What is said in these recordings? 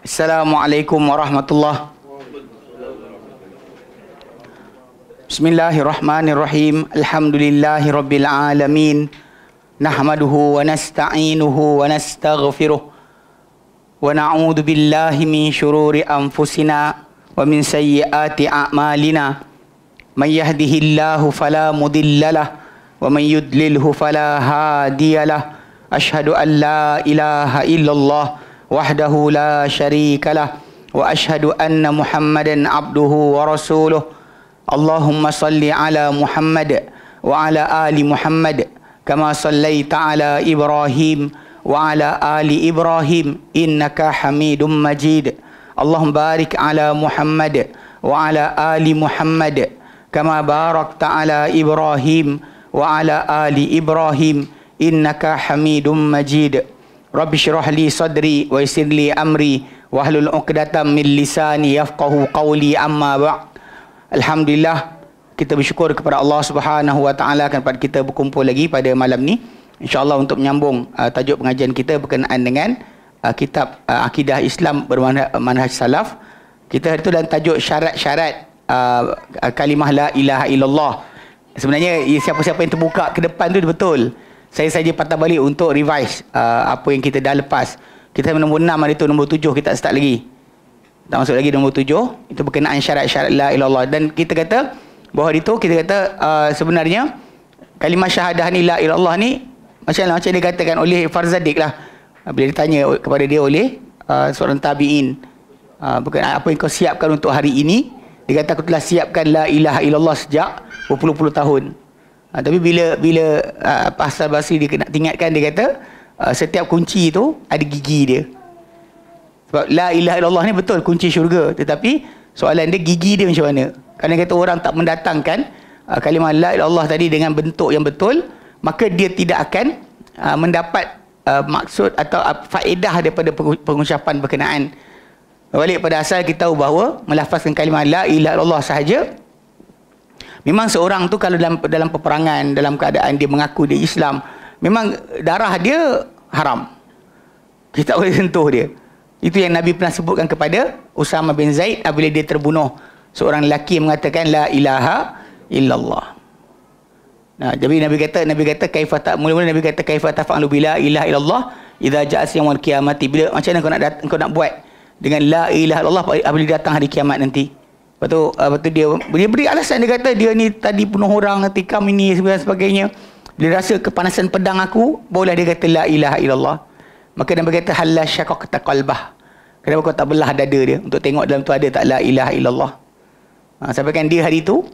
Assalamualaikum warahmatullahi. Bismillahirrahmanirrahim. Alhamdulillahirabbil alamin. Nahmaduhu wa nasta'inuhu wa nastaghfiruh. Wa na'udzu billahi min syururi anfusina wa min sayyiati a'malina. May yahdihillahu fala mudhillalah wa may yudlilhu fala hadiyalah. Asyhadu an la ilaha illallah wahdahu la syarikalah wa asyhadu anna Muhammadan abduhu wa rasuluh. Allahumma salli ala Muhammad wa ala ali Muhammad kama sallaita ala Ibrahim wa ala ali Ibrahim innaka Hamidum Majid. Allahumma barik ala Muhammad wa ala ali Muhammad kama barakta ala Ibrahim wa ala ali Ibrahim innaka Hamidum Majid. Rabbi syrah li sadri wa yassir li amri wahlul 'uqdatam min lisani yafqahu qawli, amma ba'd. Alhamdulillah, kita bersyukur kepada Allah Subhanahu wa taala kan pada kita berkumpul lagi pada malam ni, insya-Allah untuk menyambung tajuk pengajian kita berkenaan dengan kitab akidah Islam bermanhaj salaf. Kita hari tu dalam tajuk syarat-syarat kalimah la ilaha illallah. Sebenarnya siapa-siapa yang terbuka ke depan tu betul. Saya saja patah balik untuk revise apa yang kita dah lepas. Kita nombor 6 hari tu, nombor 7 kita start lagi. Tak masuk lagi nombor 7. Itu berkenaan syarat-syarat la ilallah. Dan kita kata bahawa hari tu kita kata sebenarnya kalimah syahadah ni, la ilallah ni, macam dia katakan oleh Farzadik lah. Bila ditanya kepada dia oleh seorang tabi'in, apa yang kau siapkan untuk hari ini? Dia kata aku telah siapkan la ilaha illallah sejak berpuluh-puluh tahun. Tapi bila Hasan Basri dia nak ingatkan, dia kata setiap kunci tu ada gigi dia. Sebab la ilaha illallah ni betul kunci syurga, tetapi soalan dia gigi dia macam mana. Kalau kata orang tak mendatangkan kalimah la ilaha illallah tadi dengan bentuk yang betul, maka dia tidak akan mendapat maksud atau faedah daripada pengucapan berkenaan. Balik pada asal, kita tahu bahawa melafazkan kalimah la ilaha illallah sahaja, memang seorang tu kalau dalam peperangan, dalam keadaan dia mengaku dia Islam, memang darah dia haram. Kita tak boleh sentuh dia. Itu yang Nabi pernah sebutkan kepada Usama bin Zaid apabila dia terbunuh. Seorang lelaki yang mengatakan la ilaha illallah. Nah, jadi Nabi kata kaifa mula-mula Nabi kata kaifa tafa'alu bila ilaha illallah idza ja'a yaumul qiyamati. Bila macam mana kau nak buat dengan la ilaha illallah apabila datang hari kiamat nanti. Lepas tu dia beri alasan, dia kata dia ni tadi bunuh orang, tikam ini dan sebagainya. Dia rasa kepanasan pedang aku, barulah dia kata la ilaha illallah. Maka Nabi kata halla syaqaqta qalbah. Kenapa kau tak belah dada dia untuk tengok dalam tu ada tak la ilaha illallah. Sampaikan dia hari tu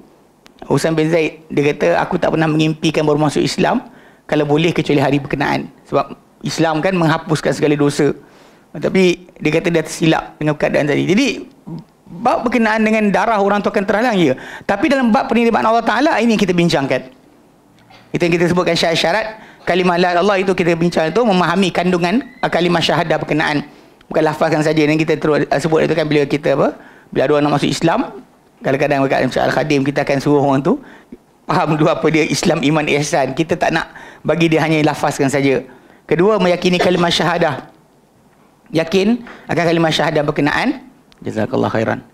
Usam bin Zaid, dia kata aku tak pernah mengimpikan baru masuk Islam kalau boleh kecuali hari berkenaan. Sebab Islam kan menghapuskan segala dosa. Tapi dia kata dia tersilap dengan keadaan tadi. Jadi bab berkenaan dengan darah orang tu akan terhalang, ya. Tapi dalam bab penerimaan Allah Ta'ala, ini yang kita bincangkan. Itu yang kita sebutkan syarat-syarat kalimah la ilaha illallah. Itu kita bincang itu memahami kandungan kalimah syahadah berkenaan. Bukan lafazkan saja. Dan kita terus sebut itu kan bila kita bila ada orang nak masuk Islam, kadang-kadang berkata Al-Khadim, kita akan suruh orang tu faham dulu apa dia Islam, iman, ihsan. Kita tak nak bagi dia hanya lafazkan saja. Kedua, meyakini kalimah syahadah. Yakin akan kalimah syahadah berkenaan. Jazakallah khairan.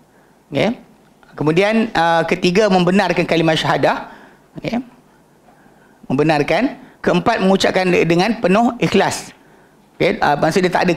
Okay. Kemudian ketiga, membenarkan kalimah syahadah. Okay. Membenarkan. Keempat, mengucapkan dengan penuh ikhlas. Okay. Maksud dia tak ada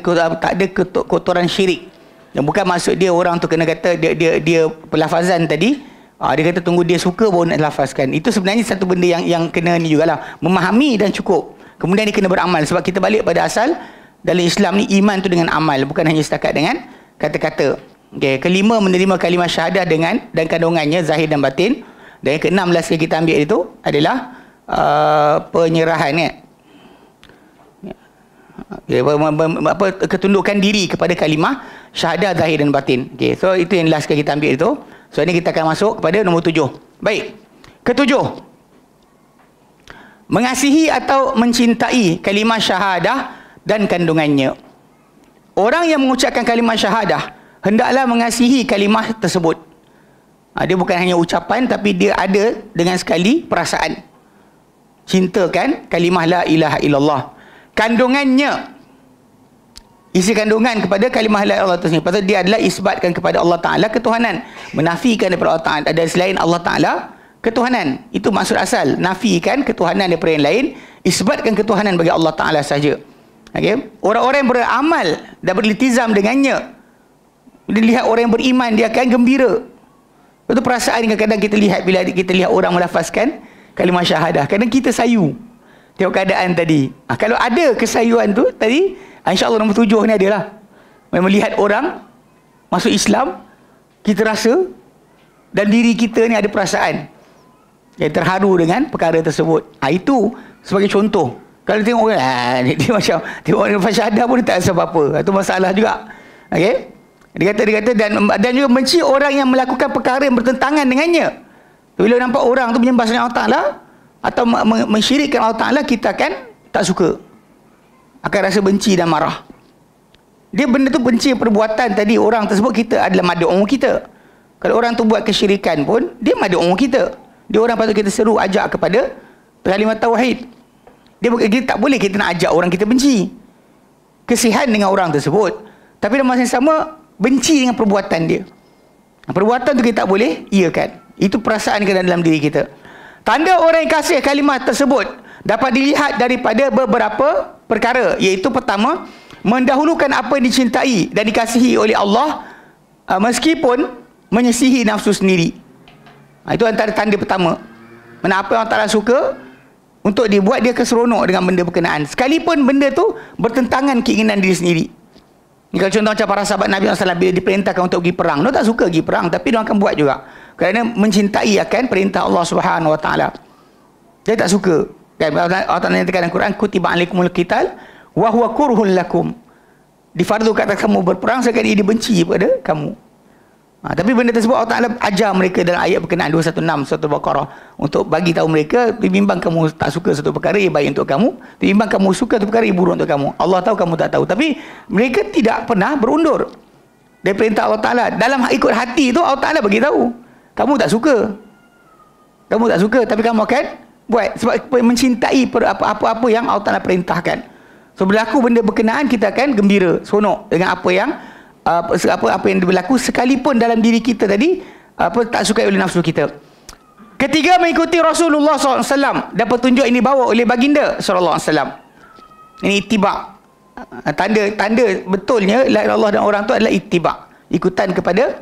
kotoran syirik. Dan bukan maksud dia orang tu kena kata dia pelafazan tadi, dia kata tunggu dia suka baru nak lafazkan. Itu sebenarnya satu benda yang kena ni jugalah. Memahami dan cukup. Kemudian dia kena beramal. Sebab kita balik pada asal dalam Islam ni, iman tu dengan amal, bukan hanya setakat dengan kata-kata. Okay. Kelima, menerima kalimah syahadah dan kandungannya zahir dan batin. Dan yang keenam last yang kita ambil itu adalah penyerahan, kan? Okay. Ketundukan diri kepada kalimah syahadah zahir dan batin. Okay. So itu yang last yang kita ambil itu. So ini kita akan masuk kepada nombor 7. Baik. Ketujuh, mengasihi atau mencintai kalimah syahadah dan kandungannya. Orang yang mengucapkan kalimah syahadah hendaklah mengasihi kalimah tersebut. Dia bukan hanya ucapan, tapi dia ada dengan sekali perasaan. Cintakan kalimah la ilaha illallah. Kandungannya, isi kandungan kepada kalimah la ilaha illallah tersebut. Pasal dia adalah isbatkan kepada Allah Ta'ala ketuhanan, menafikan daripada Allah Ta'ala ada selain Allah Ta'ala ketuhanan. Itu maksud asal, nafikan ketuhanan daripada yang lain, isbatkan ketuhanan bagi Allah Ta'ala saja. Okay? Orang-orang yang beramal dan beriltizam dengannya, bila lihat orang yang beriman, dia akan gembira. Itu perasaan kadang-kadang kita lihat bila kita lihat orang melafazkan kalimah syahadah, kadang kita sayu tengok keadaan tadi. Kalau ada kesayuan tu tadi, insya-Allah nombor 7 ni adalah melihat orang masuk Islam, kita rasa dan diri kita ni ada perasaan yang terharu dengan perkara tersebut. Itu sebagai contoh. Kalau tengok orang dia macam tengok orang syahadah pun dia tak rasa apa-apa. Itu masalah juga. Okey. Dia kata dan juga benci orang yang melakukan perkara yang bertentangan dengannya. Bila nampak orang tu menyembah selain Allah Ta'ala atau mensyirikkan Allah Ta'ala, kita akan tak suka. Akan rasa benci dan marah. Dia benda tu benci perbuatan tadi orang tersebut, kita adalah mad'u kita. Kalau orang tu buat kesyirikan pun, dia mad'u kita. Dia orang patut kita seru, ajak kepada kalimat tauhid. Kita tak boleh kita nak ajak orang kita benci. Kesihan dengan orang tersebut. Tapi dalam masa yang sama, benci dengan perbuatan dia. Perbuatan tu kita tak boleh iakan. Itu perasaan kita dalam diri kita. Tanda orang yang kasih kalimat tersebut dapat dilihat daripada beberapa perkara, iaitu pertama, mendahulukan apa yang dicintai dan dikasihi oleh Allah meskipun menyisihi nafsu sendiri. Itu antara tanda pertama. Mana apa yang Allah Ta'ala suka untuk dibuat, dia keseronok dengan benda berkenaan, sekalipun benda tu bertentangan keinginan diri sendiri. Kalau contoh macam para sahabat Nabi SAW bila diperintahkan untuk pergi perang, mereka tak suka pergi perang, tapi mereka akan buat juga kerana mencintai akan perintah Allah Subhanahu Wa Taala. Dia tak suka. Kan Allah Taala nyatakan dalam Quran, kutiba alaikumul qital wa huwa kurhun lakum. Difardukan atas kamu berperang sedangkan ia dibenci kepada kamu. Tapi benda tersebut Allah Taala ajar mereka dalam ayat berkenaan 216 surah Al-Baqarah untuk bagi tahu mereka, bimbang kamu tak suka satu perkara, ia baik untuk kamu. Bimbang kamu suka satu perkara, ia buruk untuk kamu. Allah tahu, kamu tak tahu. Tapi mereka tidak pernah berundur dari perintah Allah Taala. Dalam ikut hati tu Allah Taala bagi tahu, kamu tak suka. Kamu tak suka, tapi kamu akan buat sebab mencintai apa-apa yang Allah Taala perintahkan. So berlaku benda berkenaan, kita akan gembira, seronok dengan apa yang berlaku, sekalipun dalam diri kita tadi tak sukai oleh nafsu kita. Ketiga, mengikuti Rasulullah SAW dan petunjuk ini dibawa oleh baginda SAW. Ini ittiba. Tanda betulnya la ilaha illallah dan orang tu adalah ittiba, ikutan kepada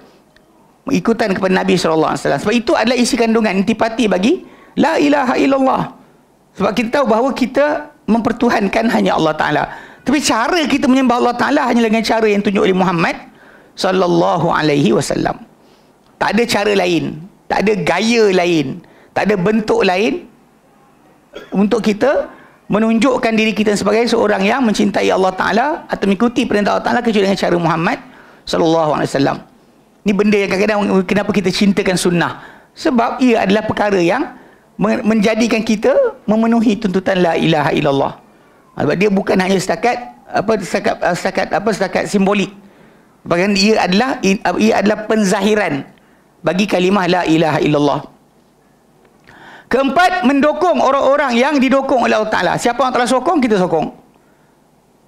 Nabi SAW. Sebab itu adalah isi kandungan intipati bagi la ilaha illallah. Sebab kita tahu bahawa kita mempertuhankan hanya Allah Ta'ala. Tapi cara kita menyembah Allah Ta'ala hanya dengan cara yang tunjuk oleh Muhammad sallallahu alaihi wasallam. Tak ada cara lain, tak ada gaya lain, tak ada bentuk lain untuk kita menunjukkan diri kita sebagai seorang yang mencintai Allah Ta'ala atau mengikuti perintah Allah Ta'ala kecuali dengan cara Muhammad sallallahu alaihi wasallam. Ini benda yang kadang-kadang kenapa kita cintakan sunnah, sebab ia adalah perkara yang menjadikan kita memenuhi tuntutan la ilaha illallah. Sebab dia bukan hanya setakat simbolik. Bahkan ia adalah penzahiran bagi kalimah la ilaha illallah. Keempat, mendukung orang-orang yang didukung oleh Allah Ta'ala. Siapa yang telah sokong, kita sokong.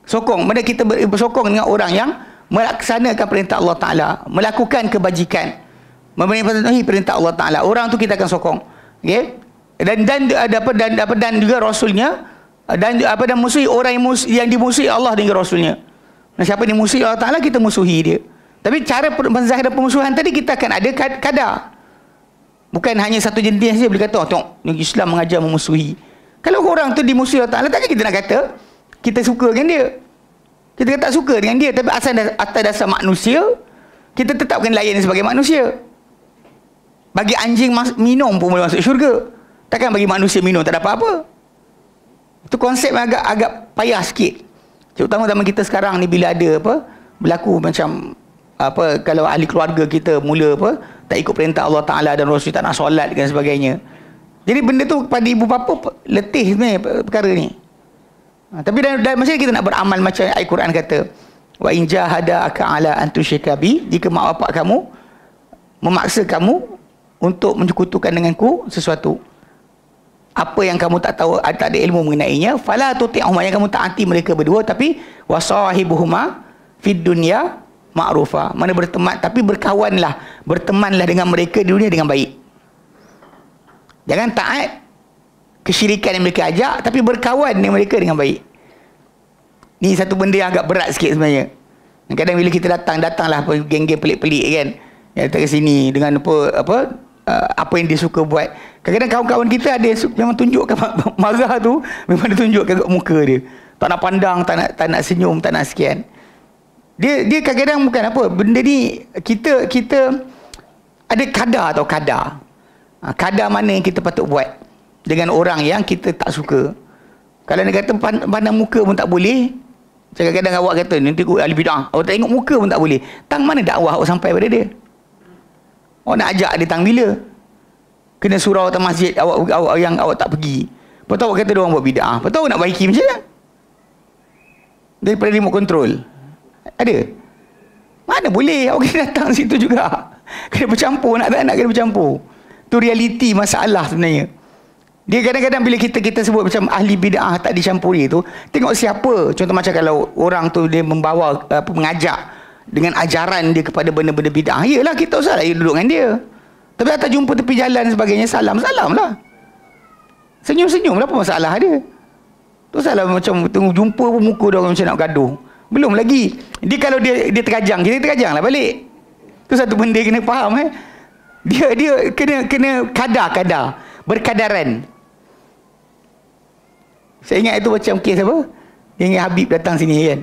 Sokong. Mereka kita bersokong dengan orang yang melaksanakan perintah Allah Ta'ala, melakukan kebajikan, memenuhi perintah Allah Ta'ala. Orang tu kita akan sokong. Okay? Dan juga Rasulnya, dan musuhi orang yang dimusuhi Allah dan Rasulnya. Nah, siapa yang dimusuhi Allah Ta'ala, kita musuhi dia. Tapi cara menzahiran pemusuhan tadi, kita akan ada kadar. Bukan hanya satu jenis saja boleh kata, tengok Islam mengajar memusuhi. Kalau orang tu dimusuhi Allah Ta'ala, takkan kita nak kata kita suka dengan dia. Kita tak suka dengan dia, tapi atas dasar manusia, kita tetapkan layan sebagai manusia. Bagi anjing minum pun boleh masuk syurga. Takkan bagi manusia minum tak dapat apa. Itu konsep yang agak payah sikit. Terutama zaman kita sekarang ni, bila ada berlaku macam kalau ahli keluarga kita mula tak ikut perintah Allah Ta'ala dan Rasul, tak nak solat dan sebagainya. Jadi benda tu pada ibu bapa letih sebenarnya perkara ni. Tapi dalam masa kita nak beramal macam Al-Quran kata, wa in jahadaka ala an tusyrika bi, jika mak bapak kamu memaksa kamu untuk menyekutukan denganku sesuatu, apa yang kamu tak tahu, tak ada ilmu mengenainya, fala tuti'huma, yang kamu taati mereka berdua, tapi wasahibuhuma fid dunya ma'rufa. Mana berteman, tapi bertemanlah dengan mereka di dunia dengan baik. Jangan taat kesyirikan yang mereka ajak, tapi berkawan dengan mereka dengan baik. Ni satu benda yang agak berat sikit sebenarnya. Kadang bila kita datanglah geng-geng pelik-pelik kan, yang datang ke sini dengan apa yang dia suka buat. Kadang-kadang kawan-kawan kita ada yang memang tunjukkan marah tu, memang dia tunjukkan kat muka dia. Tak nak pandang, tak nak senyum, tak nak sekian. Dia kadang-kadang bukan apa, benda ni kita ada kadar. Kadar mana yang kita patut buat dengan orang yang kita tak suka. Kalau dia kata pandang muka pun tak boleh, kadang-kadang awak kata nanti ahli bid'ah, awak tak tengok muka pun tak boleh. Tang mana dakwah awak sampai pada dia? Awak nak ajak dia tang bila? Kena surau atas masjid awak yang awak tak pergi. Lepas tu awak kata dia orang buat bid'ah. Lepas tu awak nak baiki macam mana? Daripada remote control. Ada? Mana boleh? Awak kena datang situ juga. Kena bercampur, nak kena bercampur. Tu realiti masalah sebenarnya. Dia kadang-kadang bila kita sebut macam ahli bid'ah tak dicampuri tu, tengok siapa. Contoh macam kalau orang tu dia membawa mengajak dengan ajaran dia kepada benda-benda bid'ah, iyalah kita usahlah duduk dengan dia. Tapi atas jumpa tepi jalan sebagainya, salam lah. Senyum lah, apa masalah dia? Tu salah macam tunggu jumpa pun muka dia orang macam nak gaduh. Belum lagi. Dia kalau dia terkajang, kita terkajang lah balik. Tu satu benda kena faham Dia kena kadar, berkadaran. Saya ingat itu macam kes apa? Yang Habib datang sini kan.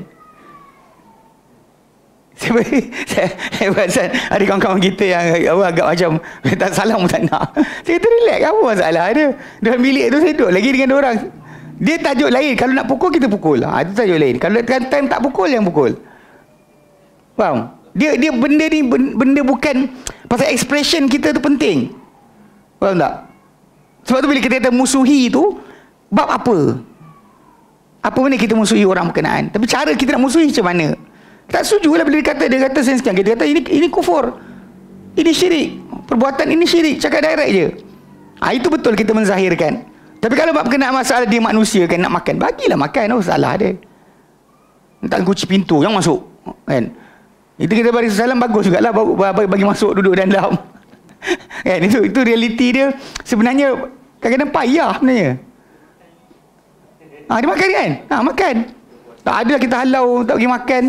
Saya perasan ada kawan-kawan kita yang agak macam tak salam pun tak nak. Saya kata relax, apa masalah dia? Dalam bilik tu saya duduk lagi dengan orang. Dia tajuk lain. Kalau nak pukul, kita pukul. Itu tajuk lain. Kalau time tak pukul, yang pukul. Faham? Dia benda ni benda bukan pasal expression kita tu penting. Faham tak? Sebab tu bila kita kata musuhi tu, bab apa? Apa benda kita musuhi orang berkenaan? Tapi cara kita nak musuhi macam mana? Tak setuju lah bila dia kata sensikan. Kita kata ini kufur. Ini syirik. Perbuatan ini syirik. Cakap direct je. Itu betul kita menzahirkan. Tapi kalau bab berkenaan masalah dia manusia kan, nak makan, bagilah makan. Oh, salah dia. Tak kunci pintu, yang masuk. Kan? Itu kita bagi salam bagus jugalah, bagi masuk duduk dalam. Kan? Itu realiti dia. Sebenarnya kadang-kadang payah sebenarnya. Dia makan kan? Makan. Tak ada kita halau tak pergi makan.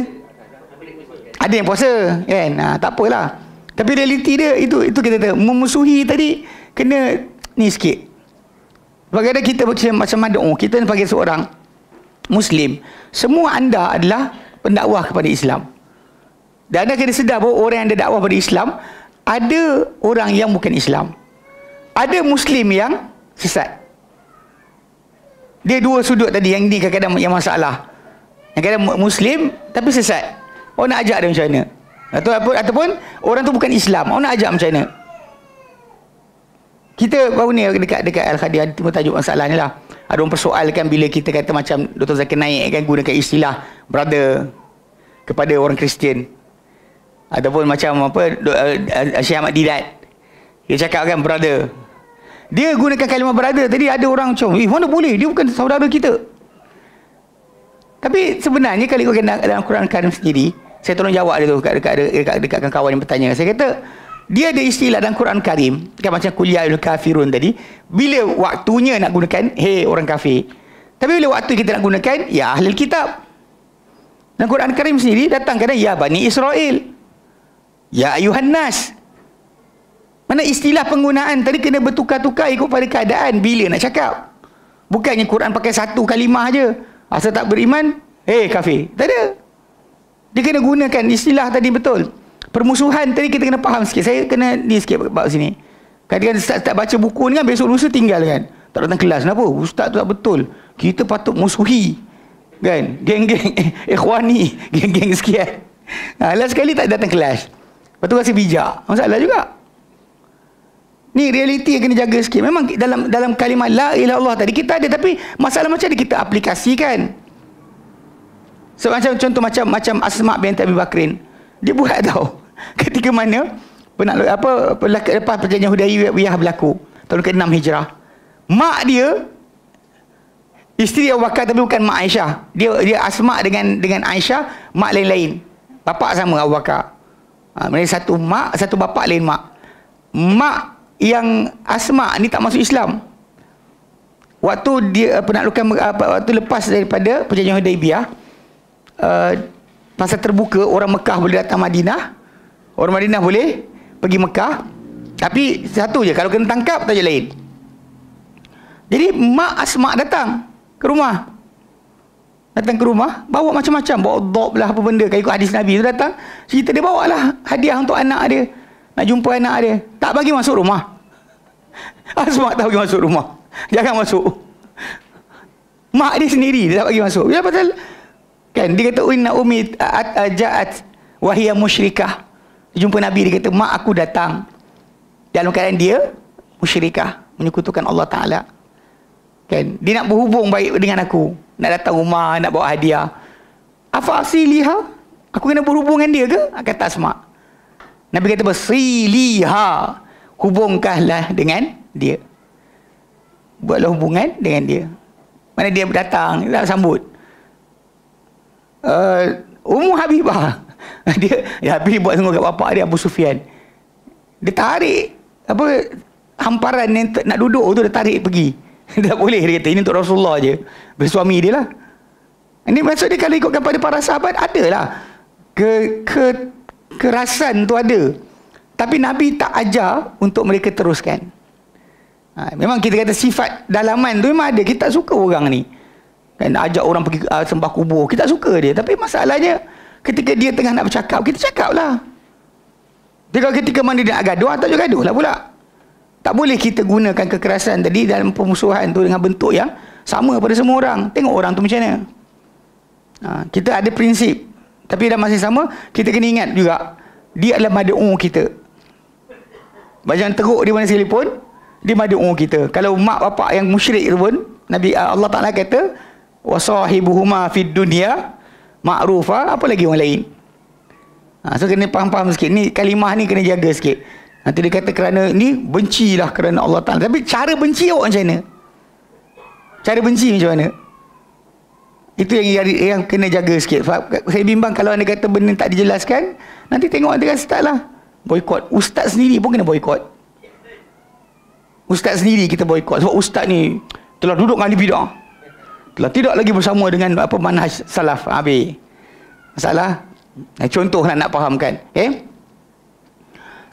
Ada yang puasa kan? Tak apalah. Tapi realiti dia itu kita kata memusuhi tadi kena ni sikit. Bagaimana kita macam mad'u, kita sebagai seorang Muslim, semua anda adalah pendakwah kepada Islam. Dan anda kena sedar bahawa orang yang ada dakwah pada Islam, ada orang yang bukan Islam. Ada Muslim yang sesat. Dia dua sudut tadi, yang ni kadang-kadang yang masalah. Yang kadang Muslim tapi sesat. Orang nak ajak dia macam mana? Ataupun orang tu bukan Islam, orang nak ajak macam mana? Kita baru ni dekat Al-Khadir ada tajuk masalah ni lah. Ada orang persoalkan bila kita kata macam Dr. Zakir Naik kan gunakan istilah brother kepada orang Kristian. Ataupun macam apa Syekh Ahmad Didat. Dia cakap kan brother. Dia gunakan kalimah brother tadi, ada orang macam mana boleh, dia bukan saudara kita. Tapi sebenarnya kalau ikut dalam Quran Karim sendiri, saya tolong jawab dia tu dekat kawan yang bertanya. Saya kata dia ada istilah dalam Quran Karim kan, macam kuliah al-kafirun tadi, bila waktunya nak gunakan hey orang kafir, tapi bila waktu kita nak gunakan ya ahlul kitab. Dalam Quran Karim sendiri datang kadang ya Bani Israel, ya ayuhan nas. Mana istilah penggunaan tadi kena bertukar-tukar ikut pada keadaan bila nak cakap. Bukannya Quran pakai satu kalimah je, asal tak beriman hey kafir. Tak ada. Dia kena gunakan istilah tadi betul. Permusuhan tadi kita kena faham sikit. Saya kena ni sikit bab sini. Kadang-kadang tak baca buku ni kan, besok lusa tinggal kan. Tak datang kelas. Kenapa? Ustaz tu tak betul. Kita patut musuhi. Kan? Geng-geng ikhwani. Geng-geng sekian. Last sekali tak datang kelas. Lepas tu rasa bijak. Masalah juga. Ni realiti yang kena jaga sikit. Memang dalam kalimah la ilaha illallah tadi kita ada, tapi masalah macam ni kita aplikasikan. So, contoh macam Asma binti Abi Bakrin. Dia buat tau. Ketika mana lepas perjanjian Hudaibiyah berlaku tahun ke-6 Hijrah. Mak dia isteri Abu Bakar tapi bukan mak Aisyah. Dia Asma dengan Aisyah mak lain-lain. Bapak sama Abu Bakar. Mereka satu mak, satu bapak lain mak. Mak yang Asma ni tak masuk Islam. Waktu dia penaklukan, waktu lepas daripada perjanjian Hudaibiyah, masa terbuka, orang Mekah boleh datang Madinah, orang Madinah boleh pergi Mekah. Tapi satu je, kalau kena tangkap tak je lain. Jadi mak Asma datang ke rumah. Datang ke rumah, bawa macam-macam, bawa dop lah, apa benda, kalau ikut hadis Nabi tu datang, cerita dia bawa lah hadiah untuk anak dia, nak jumpa anak dia. Tak bagi masuk rumah. Asma tak bagi masuk rumah. Jangan masuk. Mak dia sendiri, dia tak bagi masuk. Ya pasal, kan, dia kata, inna ummi ja'at wahiyya musyrikah. Dia jumpa Nabi, dia kata, mak aku datang dalam keadaan dia musyrikah, menyekutukan Allah Ta'ala. Kan, dia nak berhubung baik dengan aku, nak datang rumah, nak bawa hadiah. Afa siliha, aku kena berhubung dengan dia ke? Kata Asma. Nabi kata, bersiliha, hubungkanlah dengan dia. Buatlah hubungan dengan dia. Mana dia datang, dia tak sambut. Ummu Habibah. Dia Habib buat sungguh kat bapak dia, Abu Sufyan. Dia tarik hamparan yang nak duduk tu, dia tarik pergi. Tak boleh, dia kata, ini untuk Rasulullah je, bersuami dia lah. Ini maksud dia, kalau ikutkan pada para sahabat, adalah kerasan tu ada, tapi Nabi tak ajar untuk mereka teruskan. Memang kita kata sifat dalaman tu memang ada. Kita tak suka orang ni, kan, ajak orang pergi sembah kubur, kita tak suka dia. Tapi masalahnya, ketika dia tengah nak bercakap, kita cakap lah. Ketika mana dia nak gaduh, tak gaduh lah pula. Tak boleh kita gunakan kekerasan tadi dalam pemusuhan tu dengan bentuk yang sama pada semua orang. Tengok orang tu macam mana. Kita ada prinsip. Tapi dalam masa sama, kita kena ingat juga, dia adalah madu'u kita. Jangan teruk di mana sekalipun, dia madu'u kita. Kalau mak bapak yang musyrik tu pun, Nabi Allah Ta'ala kata, wasahibuhuma fid dunya ma'rufa, apa lagi orang lain. So kena faham-faham sikit. Ni kalimah ni kena jaga sikit. Nanti dia kata kerana ni, bencilah kerana Allah Ta'ala. Tapi cara benci awak macam mana? Cara benci macam mana? Itu yang kena jaga sikit. Saya bimbang kalau anda kata benda tak dijelaskan, nanti tengok dia start lah boykot. Ustaz sendiri pun kena boykot. Ustaz sendiri kita boykot. Sebab ustaz ni telah duduk dengan ahli bidah, telah tidak lagi bersama dengan manhaj salaf. Habis masalah. Contoh nak fahamkan.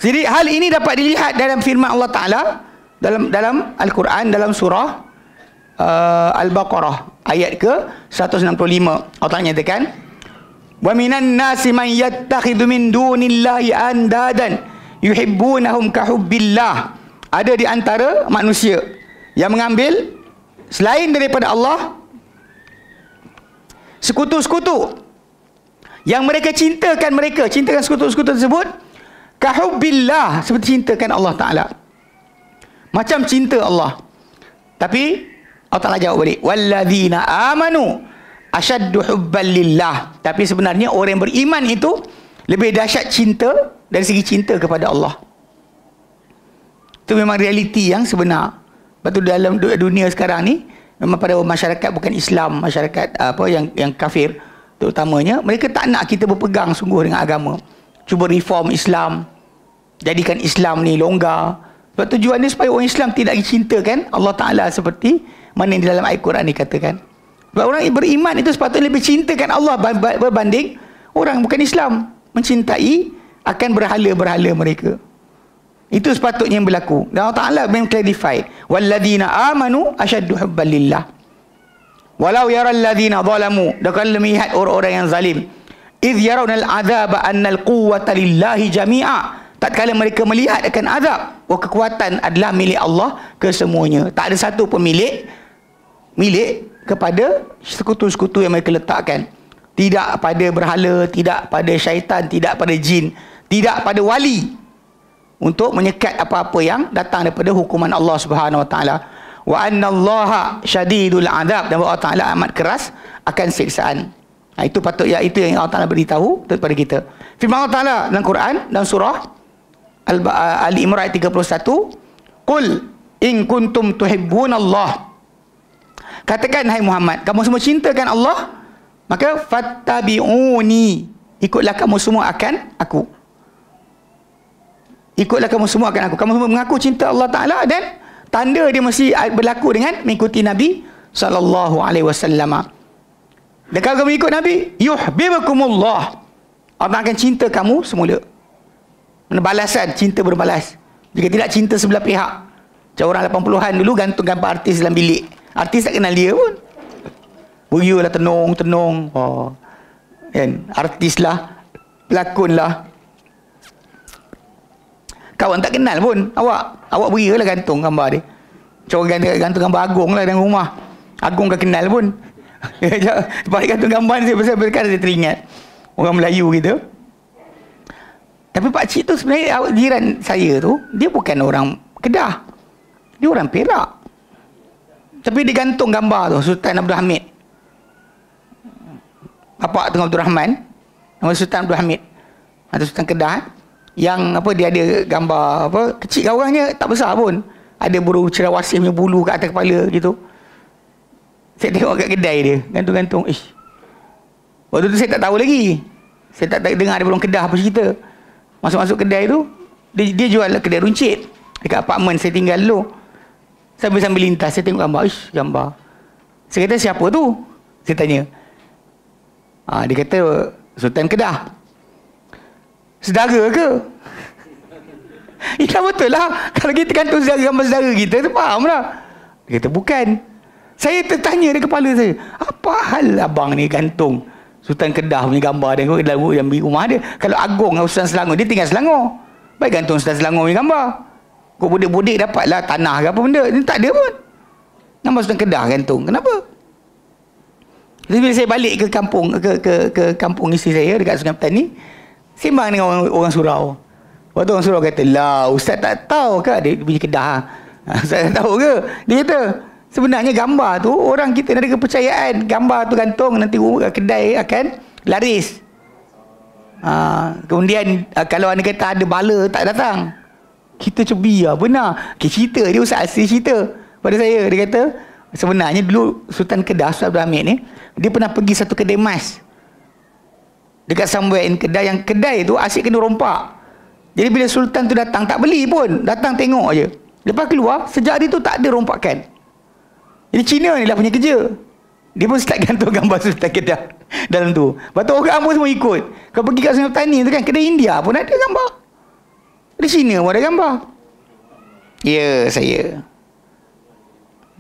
Jadi hal ini dapat dilihat dalam firman Allah Ta'ala dalam Al-Quran, dalam surah Al-Baqarah ayat ke 165. Allah Ta'ala nyatakan, wa minan nasi man yattakhidhu min dunillahi andadan yuhibbunahum kahubbillah. Ada di antara manusia yang mengambil selain daripada Allah sekutu-sekutu yang mereka cintakan sekutu-sekutu tersebut kahubbillah, seperti cintakan Allah Ta'ala, macam cinta Allah. Tapi Allah Ta'ala jawab balik, walladzina amanu asyaddu hubban lillah. Tapi sebenarnya orang yang beriman itu lebih dahsyat cinta dari segi cinta kepada Allah. Itu memang realiti yang sebenar. Lepas tu dalam dunia sekarang ni, memang pada masyarakat bukan Islam, masyarakat yang kafir terutamanya, mereka tak nak kita berpegang sungguh dengan agama. Cuba reform Islam, jadikan Islam ni longgar. Sebab tujuan dia supaya orang Islam tidak dicintakan Allah Ta'ala seperti mana yang di dalam ayat Quran dikatakan. Sebab orang beriman itu sepatutnya lebih cintakan Allah berbanding orang bukan Islam mencintai akan berhala-berhala mereka. Itu sepatutnya yang berlaku. Dan Allah Ta'ala memang clarify, walladzina amanu asyaddu hubban lillah walau yaral ladzina zalamu. Dan kalau melihat orang-orang yang zalim, idh yarawna al-'adzaba anna al-quwwata lillahi jami'a. Tatkala mereka melihat akan azab, kekuatan adalah milik Allah kesemuanya. Tak ada satu pun milik kepada sekutu-sekutu yang mereka letakkan. Tidak pada berhala, tidak pada syaitan, tidak pada jin, tidak pada wali, untuk menyekat apa-apa yang datang daripada hukuman Allah Subhanahu Wa Taala. Wa annallaha syadidul azab, dan Allah Taala amat keras akan siksaan. Itu patut itu yang Allah Taala beritahu kepada kita. Firman Allah Taala dalam Quran dalam surah Ali Imran ayat 31, qul in kuntum tuhibbunallah. Katakan hai Muhammad, kamu semua cintakan Allah, maka fattabi'uni, ikutlah kamu semua akan aku. Ikutlah kamu semua akan aku. Kamu semua mengaku cinta Allah Ta'ala, dan tanda dia mesti berlaku dengan mengikuti Nabi SAW. Dan kalau kamu ikut Nabi, yuhibbukumullah, Allah akan cinta kamu semula. Balasan, cinta berbalas. Jika tidak, cinta sebelah pihak. Macam orang 80-an dulu gantung gambar artis dalam bilik. Artis tak kenal dia pun. Berialah tenung. Oh. Kan? Artis lah, pelakon lah. Kawan tak kenal pun. Awak berialah gantung gambar dia. Macam gantung gambar Agong lah dalam rumah. Agong tak kenal pun. Lepas gantung gambar dia, pasal dia teringat orang Melayu gitu. Tapi pakcik tu sebenarnya jiran saya tu, dia bukan orang Kedah. Dia orang Perak. Tapi dia gantung gambar tu, Sultan Abdul Hamid. Bapak Tengah Abdul Rahman, nama Sultan Abdul Hamid. Atau Sultan Kedah. Yang dia ada gambar kecil orangnya, tak besar pun. Ada burung cerawasih punya bulu kat atas kepala gitu. Saya tengok kat kedai dia, gantung-gantung. Waktu tu saya tak tahu lagi. Saya tak dengar ada orang Kedah apa cerita. Masuk-masuk kedai tu, dia jual kedai runcit dekat apartmen saya tinggal dulu. Sambil lintas, saya tengok gambar. Gambar. Saya kata, siapa tu? Saya tanya. Dia kata, Sultan Kedah. Saudara ke? Ya betul lah. Kalau kita gantung gambar saudara kita, tu faham lah. Dia kata, bukan. Saya tertanya di kepala saya, apa hal abang ni gantung Sultan Kedah punya gambar dia dalam rumah dia? Kalau Agong dengan Sultan Selangor, dia tinggal Selangor. Baik gantung Sultan Selangor punya gambar. Kau bodek-bodek dapatlah tanah ke apa benda. Ini tak ada pun. Gambar Sultan Kedah gantung. Kenapa? Jadi bila saya balik ke kampung, ke kampung isteri saya dekat Sungai Petani, sembang dengan orang surau. Waktu orang surau kata, lah Ustaz tak tahu ke dia punya Kedah? Ustaz tak tahu ke? Dia kata, sebenarnya gambar tu, orang kita ada kepercayaan. Gambar tu gantung, nanti kedai akan laris. Kemudian, kalau anda kata ada bala, tak datang. Kita cebi lah, benar. Cerita dia, Ustaz Asri cerita pada saya. Dia kata, sebenarnya dulu Sultan Kedah, Sultan Abdul Hamid ni, dia pernah pergi satu kedai emas. Dekat somewhere in Kedah, yang kedai tu asyik kena rompak. Jadi bila Sultan tu datang, tak beli pun. Datang tengok je. Lepas keluar, sejak hari tu tak ada rompakan. Jadi Cina ni lah punya kerja. Dia pun start gantung gambar Sultan Kedah dalam tu. Lepas tu orang pun semua ikut. Kau pergi kat Sungai Petani tu kan, kedai India pun ada gambar. Di Cina pun ada gambar. Ya, saya.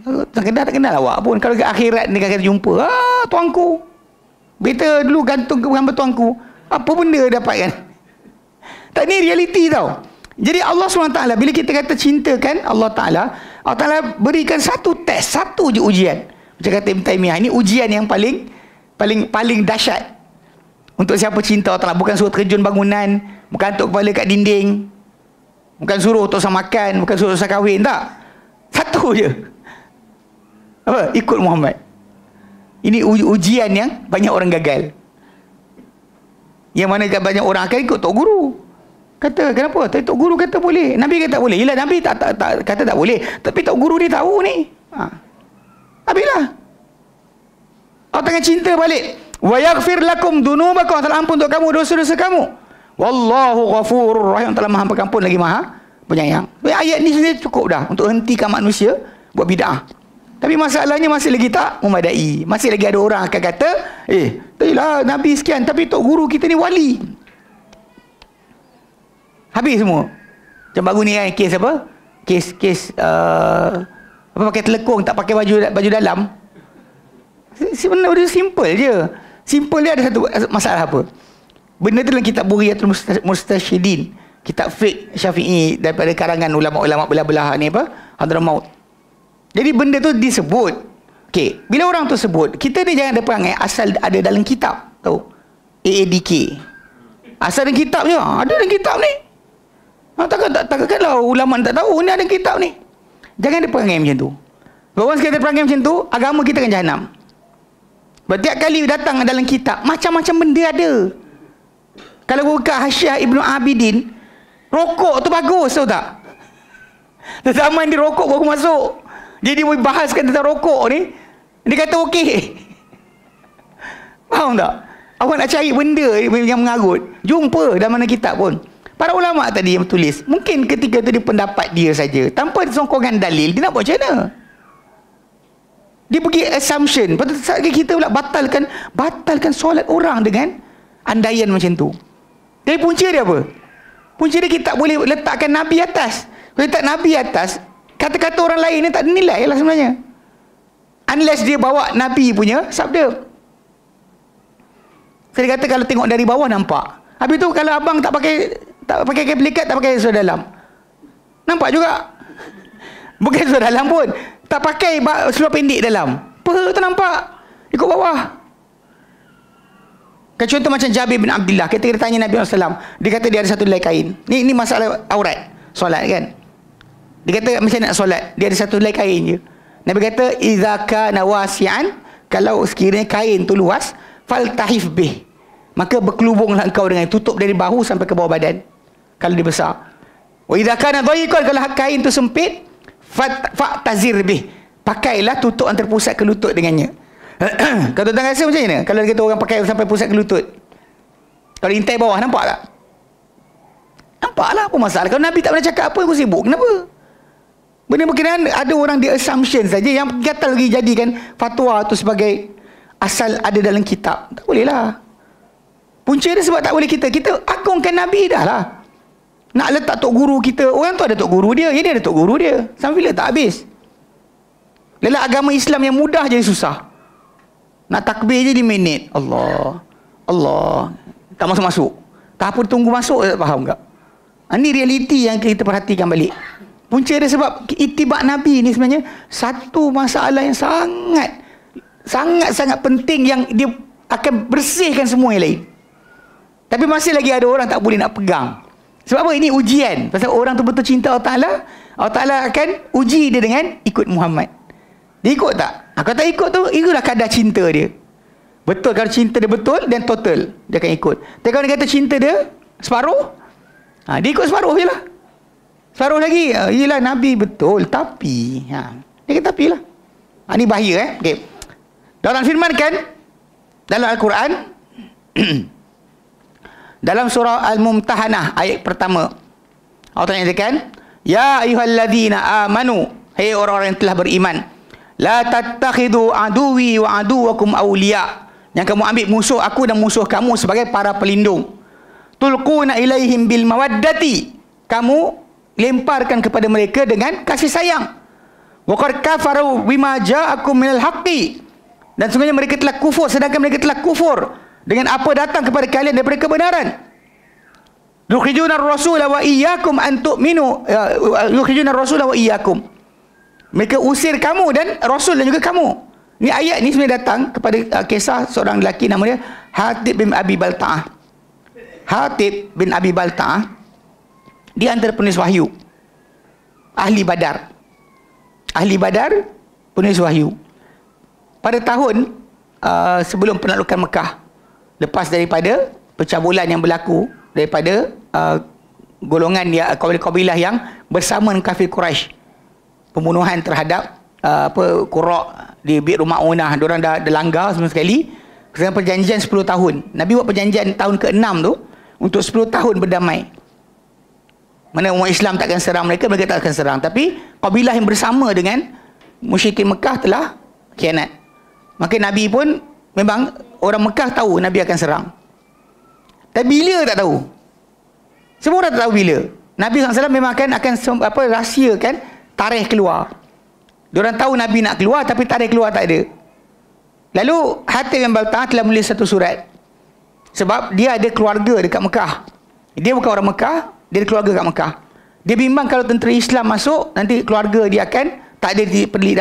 Sultan Kedah tak kenal awak pun. Kalau ke akhirat ni kata jumpa, tuanku. Beta dulu gantung gambar tuanku. Apa benda dapat kan? Tak, ni realiti tau. Jadi Allah SWT, bila kita kata cintakan Allah Ta'ala, Allah Ta'ala berikan satu test, satu je ujian. Macam kata Ibn Taymiyah, ini ujian yang paling dahsyat untuk siapa cinta Allah Ta'ala. Bukan suruh terjun bangunan, bukan tuk kepala kat dinding, bukan suruh tak usah makan, bukan suruh tak usah kahwin, tak. Satu je. Apa? Ikut Muhammad. Ini ujian yang banyak orang gagal. Yang mana banyak orang akan ikut tok guru. Kata, kenapa? Tok guru kata boleh. Nabi kata tak boleh. Yelah, Nabi kata tak boleh. Tapi tok guru dia tahu ni. Habislah. Allah tengah cinta balik. Wa yaghfir lakum dunubakum. Allah ampun untuk kamu dosa-dosa kamu. Wallahu ghafurur rahim. Allah Maha Pengampun lagi Maha Penyayang. Ayat ni sendiri cukup dah untuk hentikan manusia buat bid'ah. Tapi masalahnya masih lagi tak memadai. Masih lagi ada orang akan kata, tadilah Nabi sekian, tapi tok guru kita ni wali. Habis semua. Macam baru ni kan, kes apa? Kes apa, pakai telekung, tak pakai baju dalam. Sebenarnya simple je. Simple dia ada satu masalah apa? Benda tu dalam kitab Buriyatul Mustasyidin, kitab fiqh Syafi'i daripada karangan ulama-ulama belah-belah ni apa? Hadramaut. Jadi benda tu disebut. Okey, bila orang tu sebut, kita ni jangan ada perangai asal ada dalam kitab, tahu? AADK. Asal dalam kitab je, ada dalam kitab ni. Takkanlah ulama tak tahu ni ada kitab ni. Jangan ada perangai macam tu. Kalau orang sekali ada perangai macam tu, agama kita akan jahanam. Setiap kali datang dalam kitab, macam-macam benda ada. Kalau buka Hasyiah Ibnu Abidin, rokok tu bagus, tahu tak? Zaman dia rokok baru masuk. Jadi dia bahaskan tentang rokok ni, dia kata okey. Faham tak? Awak nak cari benda yang mengarut, jumpa dalam mana kitab pun. Para ulama tadi yang tulis, mungkin ketika itu dia pendapat dia saja, tanpa sokongan dalil, dia nak buat macam mana? Dia pergi assumption. Lepas kita pula batalkan solat orang dengan andaian macam tu. Jadi punca dia apa? Punca dia kita tak boleh letakkan Nabi atas. Kalau letak Nabi atas, kata-kata orang lain ni tak ada nilai lah sebenarnya. Unless dia bawa Nabi punya sabda. Saya kata kalau tengok dari bawah nampak. Habis tu kalau abang tak pakai kain pelikat, tak pakai seluar dalam, nampak juga. Bukan seluar dalam pun, tak pakai seluar pendek dalam, peha tu nampak ikut bawah. Kan contoh macam Jabir bin Abdullah, kita tanya Nabi SAW, dia kata dia ada satu helai kain. Ni masalah aurat solat kan. Dia kata macam nak solat, dia ada satu helai kain je. Nabi kata idza kana wasi'an, kalau sekiranya kain tu luas, faltahif bih, maka berkelubunglah engkau dengan tutup dari bahu sampai ke bawah badan kalau dia besar. Wa idza kana dhayiqan, kalau kain tu sempit, fa'tazir bih, pakailah tutup antara pusat ke lutut dengannya. Kalau tuan rasa macam mana kalau kita orang pakai sampai pusat ke lutut? Kalau intai bawah, nampak tak? Nampaklah, apa masalah? Kalau Nabi tak pernah cakap apa, aku sibuk, kenapa? Benda berkenaan ada orang dia assumption saja, yang gatal lagi jadikan fatwa tu sebagai asal ada dalam kitab. Tak boleh lah. Punca dia sebab tak boleh kita agungkan Nabi dah lah. Nak letak tok guru kita, orang tu ada tok guru dia, dia ada tok guru dia. Sampai bila tak habis. Lelah agama Islam yang mudah jadi susah. Nak takbir je di minit. Allah. Tak masuk-masuk. Tak apa, tunggu masuk, tak faham tak? Ini realiti yang kita perhatikan balik. Punca dia sebab itibak Nabi ni sebenarnya satu masalah yang sangat-sangat penting, yang dia akan bersihkan semua yang lain. Tapi masih lagi ada orang tak boleh nak pegang. Sebab apa? Ini ujian. Pasal orang tu betul cinta Allah Ta'ala, Allah Ta'ala akan uji dia dengan ikut Muhammad. Dia ikut tak? Kalau tak ikut tu, itulah kadar cinta dia. Betul, kalau cinta dia betul dan total, dia akan ikut. Tapi kalau dia kata cinta dia separuh, dia ikut separuh je lah. Separuh lagi, yelah Nabi betul, tapi dia kata tapi lah. Ini bahaya okay. Dalam firman kan dalam Al-Quran dalam surah Al-Mumtahanah ayat pertama, Allah nyatakan, ya ayyuhalladzina amanu, hai orang-orang yang telah beriman, la tattakhidu aduwi wa aduwakum awliya, yang kamu ambil musuh aku dan musuh kamu sebagai para pelindung. Tulquna ilaihim bil mawaddati, kamu lemparkan kepada mereka dengan kasih sayang. Wa qad kafaru bima ja'akum minal haqqi, dan sungguhnya mereka telah kufur, sedangkan mereka telah kufur dengan apa datang kepada kalian daripada kebenaran. Yukhrijuna ar-rasula wa iyyakum an tu'minu, yukhrijuna ar-rasula wa iyyakum, mereka usir kamu dan Rasul dan juga kamu. Ni ayat ni sebenarnya datang kepada kisah seorang lelaki nama dia Hatib bin Abi Balta'ah. Hatib bin Abi Balta'ah, dia antara penulis wahyu, ahli Badar. Ahli Badar, penulis wahyu. Pada tahun sebelum penaklukan Mekah, lepas daripada pencabulan yang berlaku daripada golongan kabilah yang bersama dengan kafir Quraisy, pembunuhan terhadap Qura' di Bi'r Ma'unah, diorang dah langgar sama sekali. Sekarang perjanjian 10 tahun. Nabi buat perjanjian tahun ke-6 tu untuk 10 tahun berdamai. Mana umat Islam takkan serang mereka tak akan serang. Tapi kabilah yang bersama dengan musyrikin Mekah telah khianat. Maka Nabi pun memang orang Mekah tahu Nabi akan serang. Tapi bila tak tahu. Semua orang tak tahu bila. Nabi SAW memang akan rahsiakan tarikh keluar. Diorang tahu Nabi nak keluar, tapi tarikh keluar tak ada. Lalu Hatib bin Balta'ah telah menulis satu surat. Sebab dia ada keluarga dekat Mekah. Dia bukan orang Mekah, dia ada keluarga dekat Mekah. Dia bimbang kalau tentera Islam masuk, nanti keluarga dia akan tak ada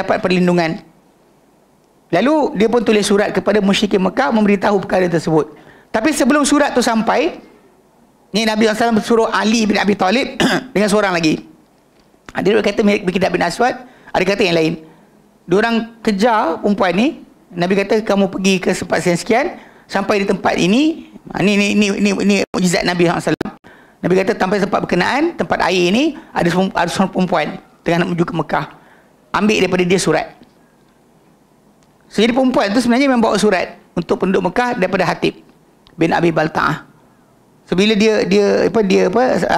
dapat perlindungan. Lalu dia pun tulis surat kepada musyrikin Mekah memberitahu perkara tersebut. Tapi sebelum surat tu sampai, ni Nabi SAW suruh Ali bin Abi Talib dengan seorang lagi. Dia kata Miqdad bin Aswad, ada kata yang lain. Diorang kejar perempuan ni. Nabi kata kamu pergi ke tempat sekian, sampai di tempat ini. Ini mukjizat Nabi SAW. Nabi kata sampai tempat berkenaan, tempat air ini ada seorang perempuan tengah nak menuju ke Mekah. Ambil daripada dia surat. So, jadi perempuan tu sebenarnya membawa surat untuk penduduk Mekah daripada Hatib. bin Abi Balta'ah. So bila dia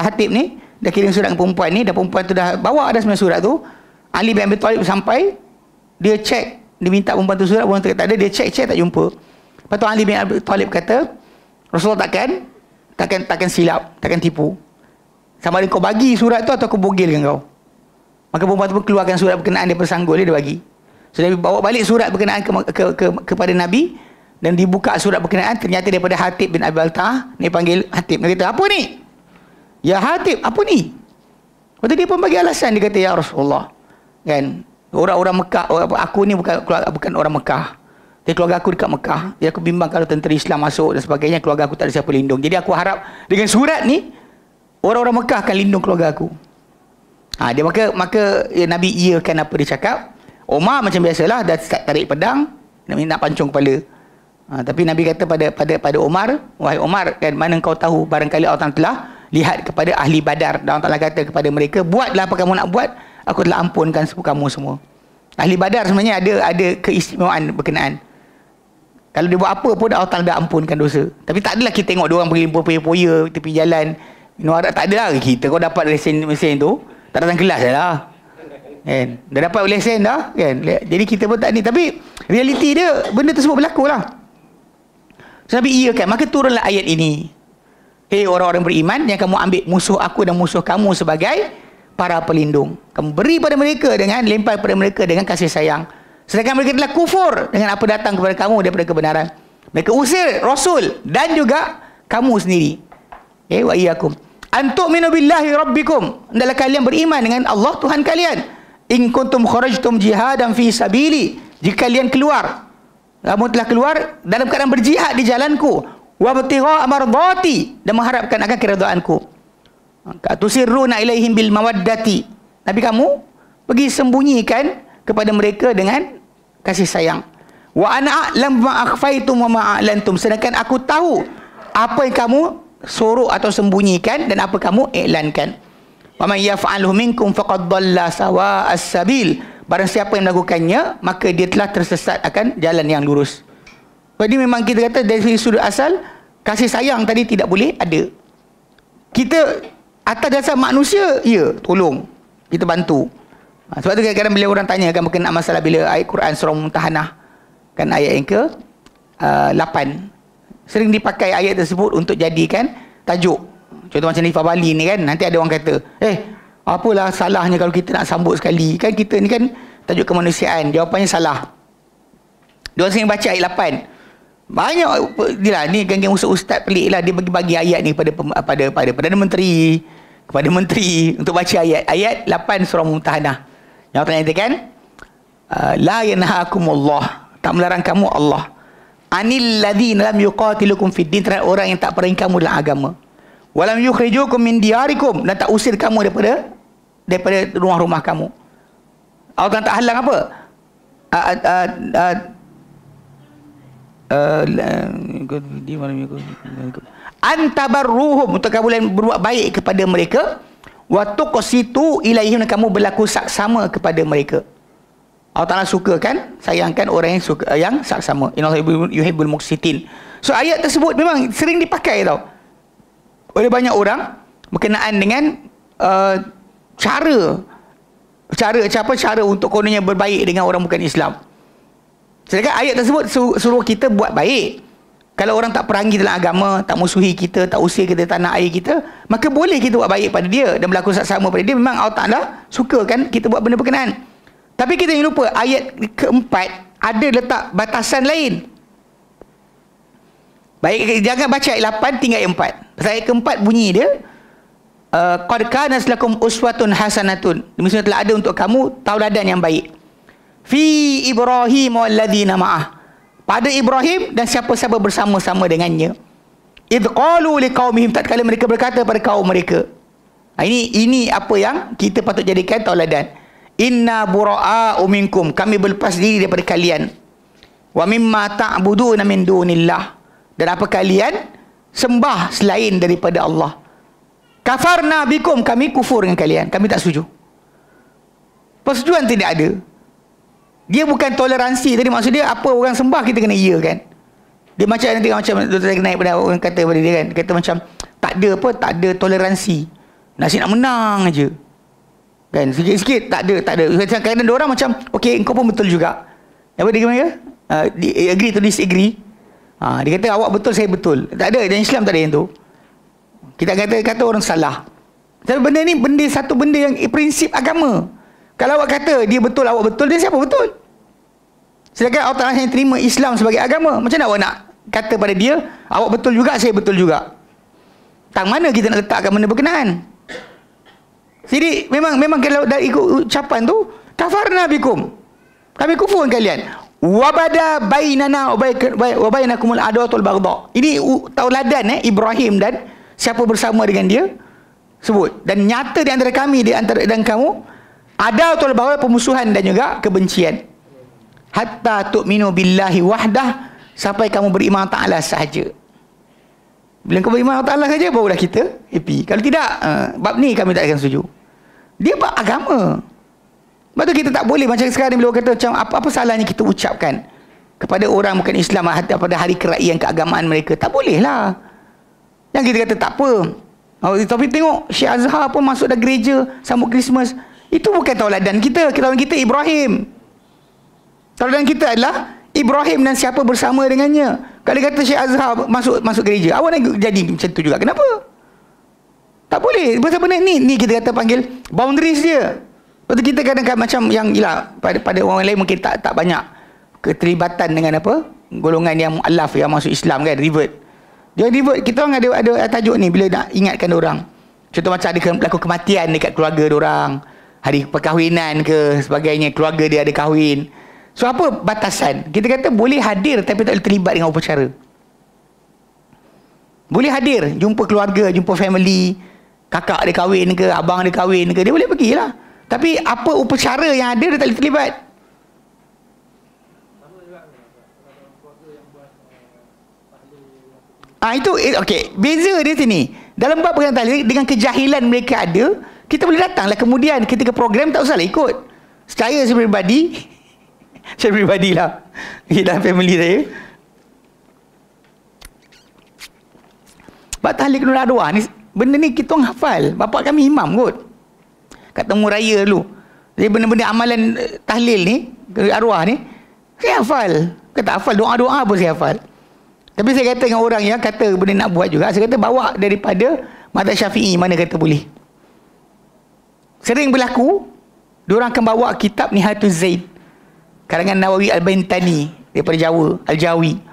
Hatib ni dah kirim surat ke perempuan ni, dan perempuan tu dah bawa dah sebenarnya surat tu, Ali bin Abi Thalib sampai, dia cek, dia minta perempuan tu surat, perempuan tu tak ada, dia cek tak jumpa. Lepas tu Ali bin Abi Thalib kata, Rasulullah takkan silap, takkan tipu. Sama ada kau bagi surat tu atau aku bogilkan kau. Maka perempuan tu pun keluarkan surat berkenaan daripada sanggul dia bagi. So dia bawa balik surat berkenaan kepada Nabi, dan dibuka surat berkenaan, ternyata daripada Hatib bin Abi Balta'ah. Ni panggil Hatib, dia kata, apa ni? Ya Hatib, apa ni? Lepas tu dia pun bagi alasan, dia kata, ya Rasulullah, kan, orang-orang Mekah, aku ni bukan orang Mekah, tapi keluarga aku dekat Mekah. Jadi aku bimbang kalau tentera Islam masuk dan sebagainya, keluarga aku tak ada siapa lindung. Jadi aku harap dengan surat ni orang-orang Mekah akan lindung keluarga aku. Dia maka Nabi iakan apa dia cakap. Umar macam biasalah, dah start tarik pedang, nak pancung kepala. Tapi Nabi kata pada Umar, wahai Umar, kan, mana kau tahu barangkali Allah telah lihat kepada ahli Badar, dan Allah Ta'ala kata kepada mereka, buatlah apa kamu nak buat, aku telah ampunkan kamu semua. Ahli Badar sebenarnya ada keistimewaan berkenaan. Kalau dia buat apa pun Allah Ta'ala dah ampunkan dosa. Tapi tak adalah kita tengok dia orang pergi poya-poya tepi jalan minum arak, tak adalah kita. Kau dapat lesen tu tak datang kelas lah, kan, dah dapat lesen dah, kan. Jadi kita pun tak ni, tapi realiti dia benda tersebut berlaku lah. So, Nabi iakan, maka turunlah ayat ini. Hei orang-orang beriman, yang kamu ambil musuh aku dan musuh kamu sebagai para pelindung. Kamu beri pada mereka dengan, lempar pada mereka dengan kasih sayang. Sedangkan mereka telah kufur dengan apa datang kepada kamu daripada kebenaran. Mereka usir Rasul dan juga kamu sendiri. Wa iyyakum antu'minu billahi rabbikum. Hendaklah kalian beriman dengan Allah Tuhan kalian. In kuntum kharajtum jihadan fi sabili. Jika kalian keluar, kamu telah keluar dalam keadaan berjihad di jalanku, wa batigha mardati, dan mengharapkan akan keredaanku. Tusirruna ilaihim bil mawaddati. Tapi kamu pergi sembunyikan kepada mereka dengan kasih sayang. Wa ana a'lam ma akhfaitum wa ma a'lantum. Sedangkan aku tahu apa yang kamu sorok atau sembunyikan dan apa kamu iklankan. Wa man yaf'alhu minkum faqad dhalla sawa'as sabil. Barang siapa yang melakukannya, maka dia telah tersesat akan jalan yang lurus. Jadi memang kita kata dari sudut asal, kasih sayang tadi tidak boleh ada. Kita atas dasar manusia, ya, tolong, kita bantu. Sebab tu kadang-kadang bila orang tanya kan berkenaan masalah bila ayat Quran surah Mumtahanah, kan ayat yang ke 8, sering dipakai ayat tersebut untuk jadikan tajuk. Contoh macam Nifah Bali ni kan, nanti ada orang kata, apalah salahnya kalau kita nak sambut sekali? Kan kita ni kan tajuk kemanusiaan. Jawapannya salah. Dia orang sering baca ayat 8. Banyak dia ni geng-geng ustaz pelik lah, dia bagi-bagi ayat ni pada Perdana Menteri, kepada menteri untuk baca ayat 8 surah Mumtahanah. Yang ternyata kan, la yanhaakumullah, tak melarang kamu Allah, anil ladzina lam yuqatilukum fid din, terhadap orang yang tak perangi kamu dalam agama. Walam yukhrijukum min diyarikum, dan tak usir kamu daripada rumah-rumah kamu. Allah tak halang apa? Antabarruhum, untuk kamu boleh berbuat baik kepada mereka, wa tuqsitu ilaihim, dan kamu berlaku saksama kepada mereka. Allah Ta'ala suka kan, sayangkan orang yang suka, yang saksama. Innallaha yuhibbul muqsitin. So ayat tersebut memang sering dipakai tau oleh banyak orang berkenaan dengan cara untuk kononnya berbaik dengan orang bukan Islam. Sedangkan ayat tersebut suruh kita buat baik. Kalau orang tak perangi dalam agama, tak musuhi kita, tak usir kita tanah air kita, maka boleh kita buat baik pada dia dan berlaku saksama pada dia. Memang Allah Ta'ala suka kan kita buat benda berkenaan. Tapi kita jangan lupa, ayat keempat ada letak batasan lain. Baik, jangan baca ayat 8 tinggal ayat 4. Pasal ayat keempat bunyi dia, qad kana lakum uswatun hasanatun, maksudnya telah ada untuk kamu tauladan yang baik, fi Ibrahim walladzina ma'ah, pada Ibrahim dan siapa-siapa bersama-sama dengannya. Idh qalu liqaumihim, tatkala mereka berkata pada kaum mereka. Ini apa yang kita patut jadikan tauladan. Inna bura'a'u minkum, kami berlepas diri daripada kalian. Wa mimma ta'buduna min dunillah, dan apa kalian sembah selain daripada Allah. Kafarna bikum, kami kufur dengan kalian, kami tak setuju. Persetujuan tidak ada. Dia bukan toleransi tadi, maksud dia apa orang sembah kita kena iakan. Dia macam nanti macam Dr. naik pada orang kata pada dia kan. Dia kata macam tak ada toleransi. Nak menang aja. Kan sikit-sikit tak ada. Kadang-kadang dia orang macam okey engkau pun betul juga. Apa dia kata? Agree to disagree. Dia kata awak betul saya betul. Tak ada, dalam Islam tak ada yang tu. Kita kata orang salah. Tapi benda ni satu benda yang prinsip agama. Kalau awak kata dia betul awak betul, dia siapa betul? Sedangkan Allah Ta'ala yang terima Islam sebagai agama. Macam mana awak nak kata pada dia awak betul juga saya betul juga? Tang mana kita nak letakkan benda berkenaan? Jadi memang kalau dah ikut ucapan tu kafarna bikum, kami kufur kalian. Wabada bainana wa bainakumul adawatul baghdha. Ini tauladan Ibrahim dan siapa bersama dengan dia sebut. Dan nyata di antara kami dan kamu adawatul baghdha, pemusuhan dan juga kebencian. Hatta tu'minu billahi wahdah, sampai kamu beriman Ta'ala sahaja. Bila kau beriman Ta'ala saja barulah kita happy. Kalau tidak bab ni kami tak akan setuju. Dia bab agama. Sebab tu kita tak boleh macam sekarang bila orang kata macam apa salahnya kita ucapkan kepada orang bukan Islam pada hari keraian keagamaan mereka. Tak boleh lah. Yang kita kata tak apa. Tapi tengok Syekh Azhar pun masuk dah gereja sambut Christmas. Itu bukan tauladan kita. Tauladan kita Ibrahim. Tauladan kita adalah Ibrahim dan siapa bersama dengannya. Kalau dia kata Syekh Azhar masuk gereja, awak nak jadi macam tu juga. Kenapa? Tak boleh. Pasal benda ni kita kata panggil boundaries dia. Lepas tu kita kadang-kadang macam yang gila pada orang lain mungkin tak banyak keterlibatan dengan apa golongan yang mu'allaf yang masuk Islam kan, revert. Dia revert, kita orang ada tajuk ni bila nak ingatkan orang. Contoh macam ada berlaku kematian dekat keluarga orang, hari perkahwinan ke sebagainya, keluarga dia ada kahwin. So apa batasan? Kita kata boleh hadir tapi tak boleh terlibat dengan upacara. Boleh hadir, jumpa keluarga, jumpa family, kakak dia kahwin ke, abang dia kahwin ke, dia boleh pergilah. Tapi apa upacara yang ada dia tak boleh terlibat. Itu okey, beza dia sini. Dalam bab perkataan tahlil dengan kejahilan mereka ada, kita boleh datanglah kemudian ketika program tak usahlah ikut. Saya pribadi saya pribadilah dalam family saya. Bab tahlil nurul arwah ni benda ni kita orang hafal. Bapak kami imam kot. Kat temu raya dulu. Jadi benda-benda amalan tahlil ni, arwah ni, saya hafal. Kata hafal, doa-doa pun saya hafal. Tapi saya kata dengan orang yang kata benda nak buat juga, saya kata bawa daripada mazhab Syafi'i mana kata boleh. Sering berlaku, diorang akan bawa kitab Nihayatul Zaid, karangan Nawawi Al-Bantani daripada Jawa, Al-Jawi.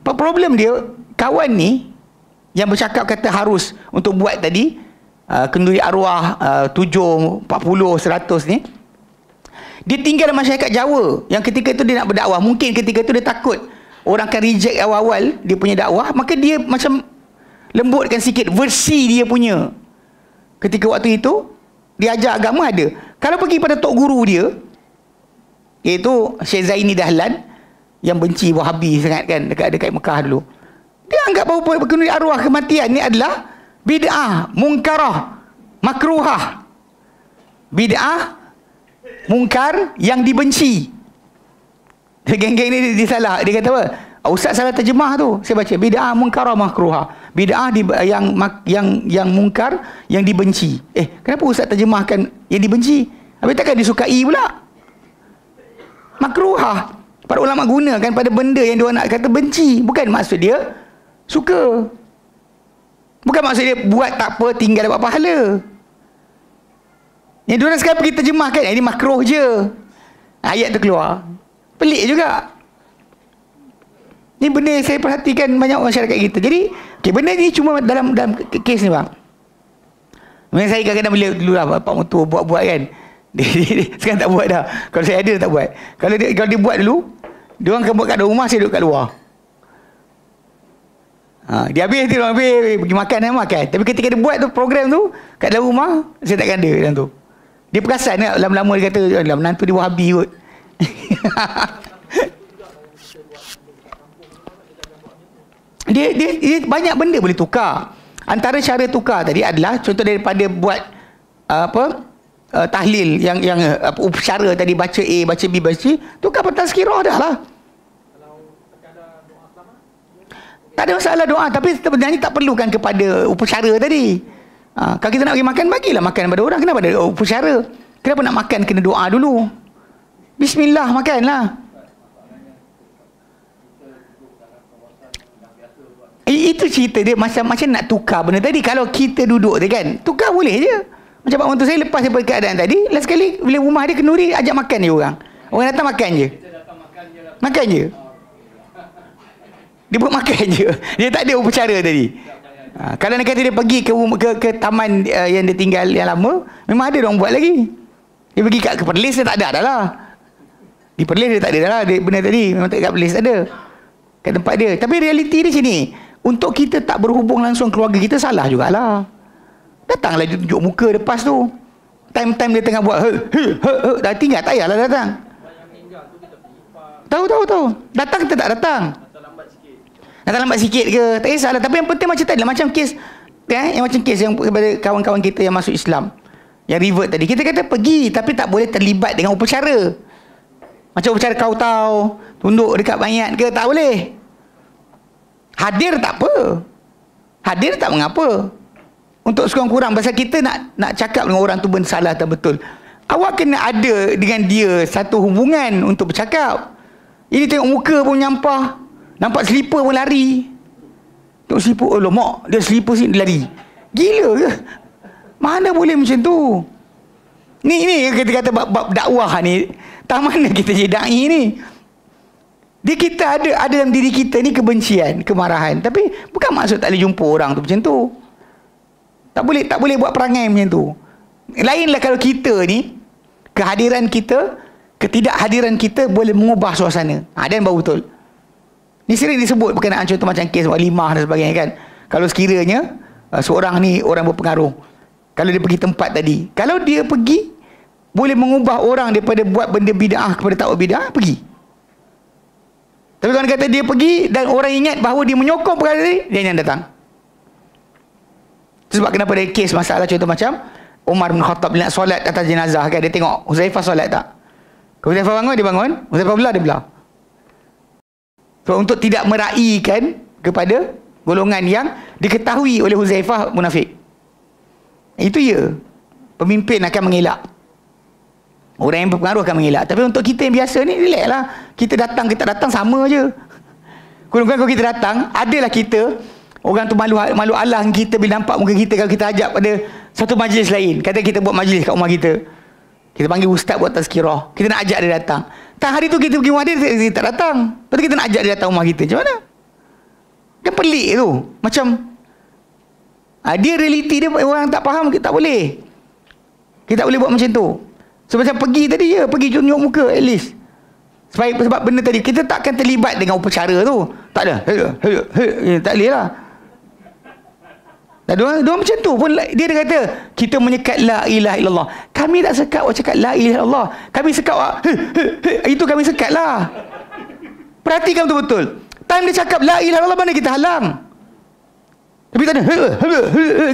Problem dia, kawan ni yang bercakap kata harus untuk buat tadi, kenduri arwah 7, 40, 100 ni, dia tinggal dalam masyarakat Jawa yang ketika itu dia nak berdakwah. Mungkin ketika itu dia takut orang akan reject awal-awal dia punya dakwah, maka dia macam lembutkan sikit versi dia punya. Ketika waktu itu dia ajar agama ada. Kalau pergi pada tok guru dia, iaitu Syekh Zaini Dahlan yang benci Wahabi sangat kan dekat Mekah dulu, dia anggap bahawa kenduri arwah kematian ni adalah bid'ah, munkarah, makruhah. Bid'ah, mungkar yang dibenci. Geng-geng ni dia salah. Dia kata apa? Ustaz salah terjemah tu. Saya baca bid'ah, munkarah, makruhah. Bid'ah yang mungkar yang dibenci. Kenapa ustaz terjemahkan yang dibenci? Habis takkan disukai pula? Makruhah. Para ulama gunakan pada benda yang dia nak kata benci. Bukan maksud dia suka. Bukan maksud dia buat tak apa, tinggal dapat pahala. Yang diorang sekarang pergi terjemahkan, ini makruh je. Ayat tu keluar. Pelik juga. Ni benda yang saya perhatikan banyak masyarakat kita. Jadi, benda ni cuma dalam kes ni bang. Memang saya kadang-kadang bila dulu lah, bapak mertua buat-buat kan. Sekarang tak buat dah. Kalau saya ada, tak buat. Kalau dia buat dulu, diorang akan buat kat dalam rumah, saya duduk kat luar. Dia habis pergi makan dan makan. Tapi ketika dia buat tu program tu kat dalam rumah, saya takkan ada dalam tu. Dia perasan tak lama-lama dia kata menantu dia Wahabi kot. dia banyak benda boleh tukar. Antara cara tukar tadi adalah contoh daripada buat tahlil yang upacara tadi baca A, baca B, baca C, tukar pada tazkirah dah lah. Tak ada masalah doa, tapi sebenarnya tak perlukan kepada upacara tadi. Kalau kita nak bagi makan, bagilah makan kepada orang. Kenapa ada upacara? Kenapa nak makan kena doa dulu? Bismillah, makanlah. Itu cerita dia macam nak tukar benda tadi. Kalau kita duduk dia kan, tukar boleh je. Macam Pak Mentua saya lepas daripada keadaan tadi, last sekali bila rumah dia kenduri, ajak makan je orang. Orang datang makan je. Makan je. Dia buat makan je. Dia tak ada upacara tadi. Kalau nak kata dia pergi ke taman yang dia tinggal yang lama, memang ada orang buat lagi. Dia pergi ke Perlis, dia tak ada dah lah. Di Perlis dia tak ada dah lah. Benda tadi memang tak kat Perlis tak ada. Kat tempat dia. Tapi realiti dia sini. Untuk kita tak berhubung langsung keluarga kita, salah jugalah. Datanglah tunjuk muka lepas tu. Time-time dia tengah buat dah tinggal, tak payahlah datang. Tahu. Datang kita tak datang. Datang lambat sikit ke, tak kisahlah. Tapi yang penting macam tadi lah, macam kes yang macam kes yang kepada kawan-kawan kita yang masuk Islam, yang revert tadi, kita kata pergi tapi tak boleh terlibat dengan upacara. Macam upacara kau tahu, tunduk dekat mayat ke, tak boleh. Hadir tak apa, hadir tak mengapa. Untuk sekurang-kurang pasal kita nak cakap dengan orang tu benda salah atau betul, awak kena ada dengan dia satu hubungan untuk bercakap. Ini tengok muka pun nyampah, nampak selipar pun lari. Tengok selipar, oh mak, dia selipar sini, dia lari. Gila ke? Mana boleh macam tu? Ni kita kata bab dakwah ni, tak mana kita jadi da'i ni. Dia kita ada dalam diri kita ni kebencian, kemarahan. Tapi bukan maksud tak boleh jumpa orang tu macam tu. Tak boleh buat perangai macam tu. Lainlah kalau kita ni, kehadiran kita, ketidakhadiran kita boleh mengubah suasana. Dan baru betul. Ni sering disebut berkenaan contoh macam kes walimah dan sebagainya kan. Kalau sekiranya seorang ni orang berpengaruh, kalau dia pergi tempat tadi, kalau dia pergi boleh mengubah orang daripada buat benda bid'ah kepada tak buat bid'ah, pergi. Tapi kalau kata dia pergi dan orang ingat bahawa dia menyokong perkara tadi, dia jangan datang. Sebab kenapa ada kes masalah contoh macam Umar bin Khattab nak solat atas jenazah kan, dia tengok Huzaifah solat tak. Kalau Huzaifah bangun, dia bangun. Huzaifah belah, dia belah. So, untuk tidak meraihkan kepada golongan yang diketahui oleh Huzaifah munafik. Itu ya. Pemimpin akan mengelak. Orang yang berpengaruh akan mengelak. Tapi untuk kita yang biasa ni, relax lah. Kita datang, kita datang sama je. Kurang-kurang kalau kita datang, adalah kita, orang tu malu Allah kita bila nampak muka kita. Kalau kita ajak pada satu majlis lain, kata kita buat majlis kat rumah kita, kita panggil ustaz buat tazkirah, kita nak ajak dia datang. Tak, hari tu kita pergi rumah dia tak datang. Lepas tu kita nak ajak dia datang rumah kita. Macam mana? Dia pelik tu. Macam dia realiti dia, orang tak faham, kita tak boleh. Kita tak boleh buat macam tu. So macam pergi tadi je, pergi tunjuk muka at least. Sebab benda tadi, kita takkan terlibat dengan upacara tu. Tak ada. Tak boleh lah. Dan diorang macam tu pun, dia kata kita menyekat la ilaha illallah. Kami tak sekat awak cakap la ilaha illallah. Kami sekat awak itu kami sekat lah. Perhatikan betul-betul. Time dia cakap la ilaha illallah, mana kita halang. Tapi tak ada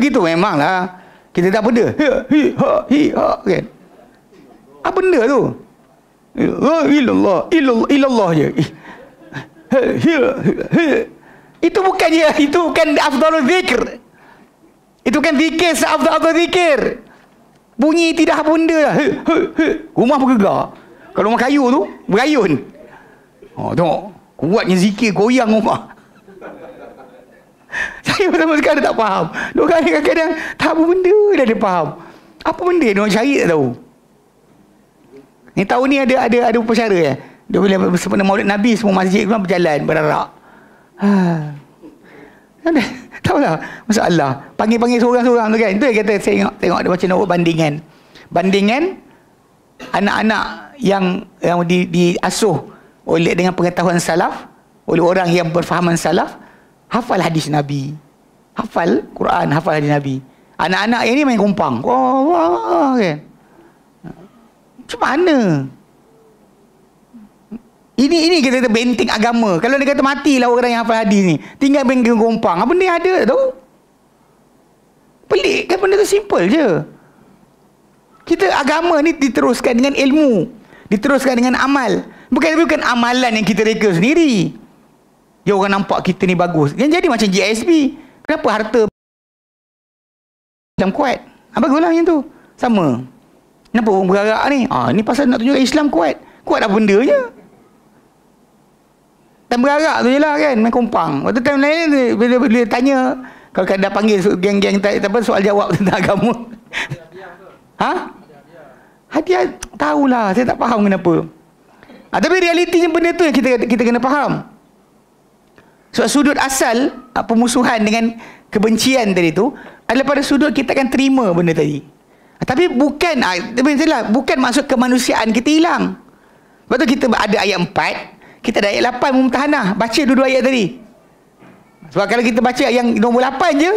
gitu, memanglah kita tak benda kan. Apa benda tu? La ilallah, illallah je. Itu bukan afdalul zikr. Itu kan zikir seafdal zikir. Bunyi tidak benda lah. Rumah bergegar. Kalau rumah kayu tu berayun. Tengok, kuatnya zikir, goyang rumah. Saya sama sekali tak faham. Diorang kadang-kadang tak apa benda dah dia faham. Apa benda diorang cari tak tahu. Ni tahun ni ada upacara ya. Dia boleh sempena Maulid Nabi, semua masjid memang berjalan berarak. Tahulah masalah. Panggil-panggil seorang-seorang tu kan. Itu yang kata saya tengok dia macam nak buat bandingan anak-anak yang diasuh oleh dengan pengetahuan salaf, oleh orang yang berfahaman salaf, hafal hadis Nabi, hafal Quran, hafal hadis Nabi. Anak-anak yang ni main kompang. Kan. Macam mana? Ini kita kata benteng agama. Kalau dia kata matilah orang yang hafal hadis ni, tinggal benteng kompang. Apa benda yang ada tahu? Pelik kan, benda tu simple je. Kita agama ni diteruskan dengan ilmu, diteruskan dengan amal. Bukan amalan yang kita reka sendiri. Dia orang nampak kita ni bagus. Yang jadi macam GSB. Kenapa harta Islam kuat? Baguslah macam tu. Sama. Kenapa orang bergerak ni? Ni pasal nak tunjuk Islam kuat. Kuat apa benda je? Dan bergerak tu je lah kan. Main kompang. Waktu time lain bila tanya, kalau dah panggil geng-geng soal jawab tentang agama. Hadiah tahulah. Saya tak faham kenapa. Tapi realitinya benda tu yang kita kena faham. Sebab sudut asal pemusuhan dengan kebencian tadi tu adalah pada sudut kita akan terima benda tadi. Tapi bukan maksud kemanusiaan kita hilang. Sebab tu kita ada ayat 4, kita ada ayat 8 mumtahanah. Baca dua-dua ayat tadi. Sebab kalau kita baca yang nombor 8 je,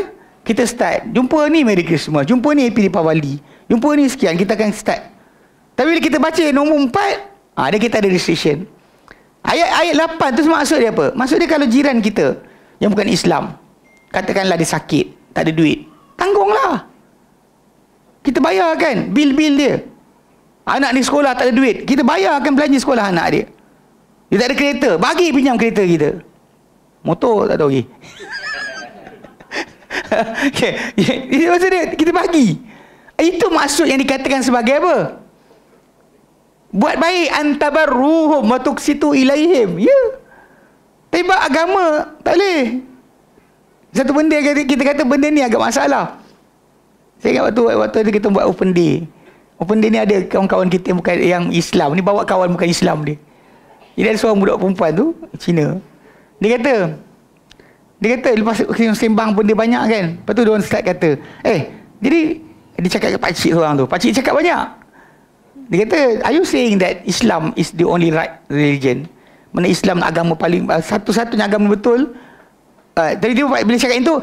kita start. Jumpa ni Merry Christmas, jumpa ni Happy Deepavali, jumpa ni sekian, kita akan start. Tapi bila kita baca nombor 4, dia kita ada restriction. Ayat 8 tu maksud dia apa? Maksud dia kalau jiran kita yang bukan Islam, katakanlah dia sakit, tak ada duit, tanggunglah. Kita bayarkan bil-bil dia. Anak ni sekolah tak ada duit, kita bayarkan belanja sekolah anak dia. Dia tak ada kereta, bagi pinjam kereta kita. Motor tak tahu lagi. Itu maksud dia, kita bagi. Itu maksud yang dikatakan sebagai apa? Buat baik, antabarruhum wa tuqsitu ilaihim. Ya. Tapi agama tak boleh. Satu benda kita kata benda ni agak masalah. Saya ingat waktu kita buat open day. Open day ni ada kawan-kawan kita bukan yang Islam. Ni bawa kawan bukan Islam dia. Jadi ada seorang budak perempuan tu, Cina. Dia kata lepas sembang benda banyak kan. Lepas tu dia orang start kata, jadi dia cakap ke pakcik seorang tu. Pakcik cakap banyak. Dia kata, are you saying that Islam is the only right religion? Mana Islam agama paling satu-satunya agama betul? Tadi dia bila cakap itu,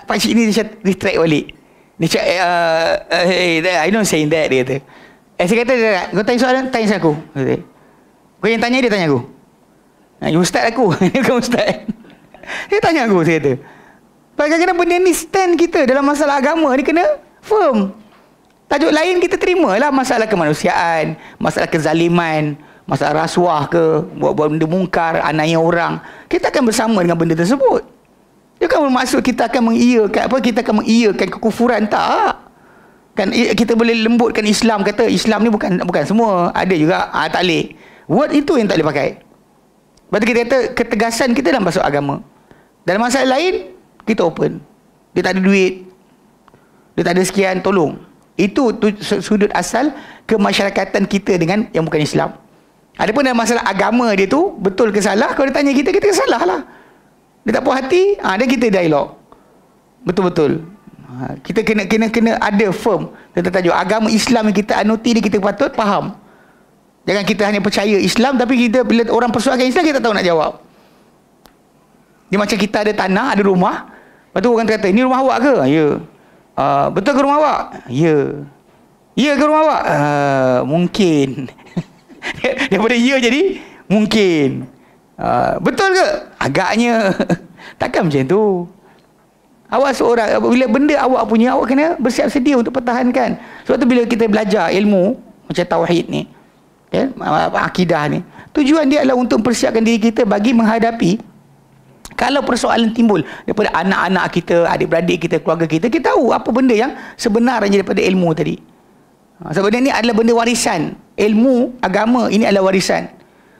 pakcik ni dia retract balik. Dia cakap, hey, I don't saying that, dia kata. Saya kata, kau tanya soalan, tanya aku. Kau yang tanya, dia tanya aku. Ustaz aku. Dia bukan ustaz. Dia tanya aku, saya kata. Kadang-kadang benda ni stand kita dalam masalah agama ni kena firm. Tajuk lain kita terimalah, masalah kemanusiaan, masalah kezaliman, masalah rasuah ke, buat benda mungkar, aniaya orang. Kita akan bersama dengan benda tersebut. Dia kan bermaksud kita akan mengiyakan kekufuran, tak. Kan kita boleh lembutkan Islam, kata Islam ni bukan semua, ada juga tak boleh. Word itu yang tak boleh pakai. Berarti kita kata ketegasan kita dalam masuk agama. Dalam masalah lain kita open. Dia tak ada duit, dia tak ada sekian, tolong. Itu sudut asal kemasyarakatan kita dengan yang bukan Islam. Adapun dalam masalah agama dia tu betul ke salah, kalau dia tanya kita salah lah. Dia tak puas hati, dan kita dialog. Betul-betul. Kita kena ada firm tentang tajuk agama Islam yang kita anuti ni, kita patut faham. Jangan kita hanya percaya Islam, tapi kita bila orang persoalkan Islam kita tak tahu nak jawab. Dia macam kita ada tanah, ada rumah, lepas tu orang kata, ni rumah awak ke? Ya. Betul ke rumah awak? Ya. Ya ke rumah awak? Mungkin. Daripada ya jadi mungkin. Betul ke? Agaknya. Takkan macam tu. Awak seorang, bila benda awak punya, awak kena bersiap sedia untuk pertahankan. Sebab tu bila kita belajar ilmu macam tauhid ni, akidah ni, tujuan dia adalah untuk mempersiapkan diri kita bagi menghadapi kalau persoalan timbul daripada anak-anak kita, adik-beradik kita, keluarga kita, kita tahu apa benda yang sebenarnya daripada ilmu tadi. Sebab benda ni adalah benda warisan. Ilmu agama ini adalah warisan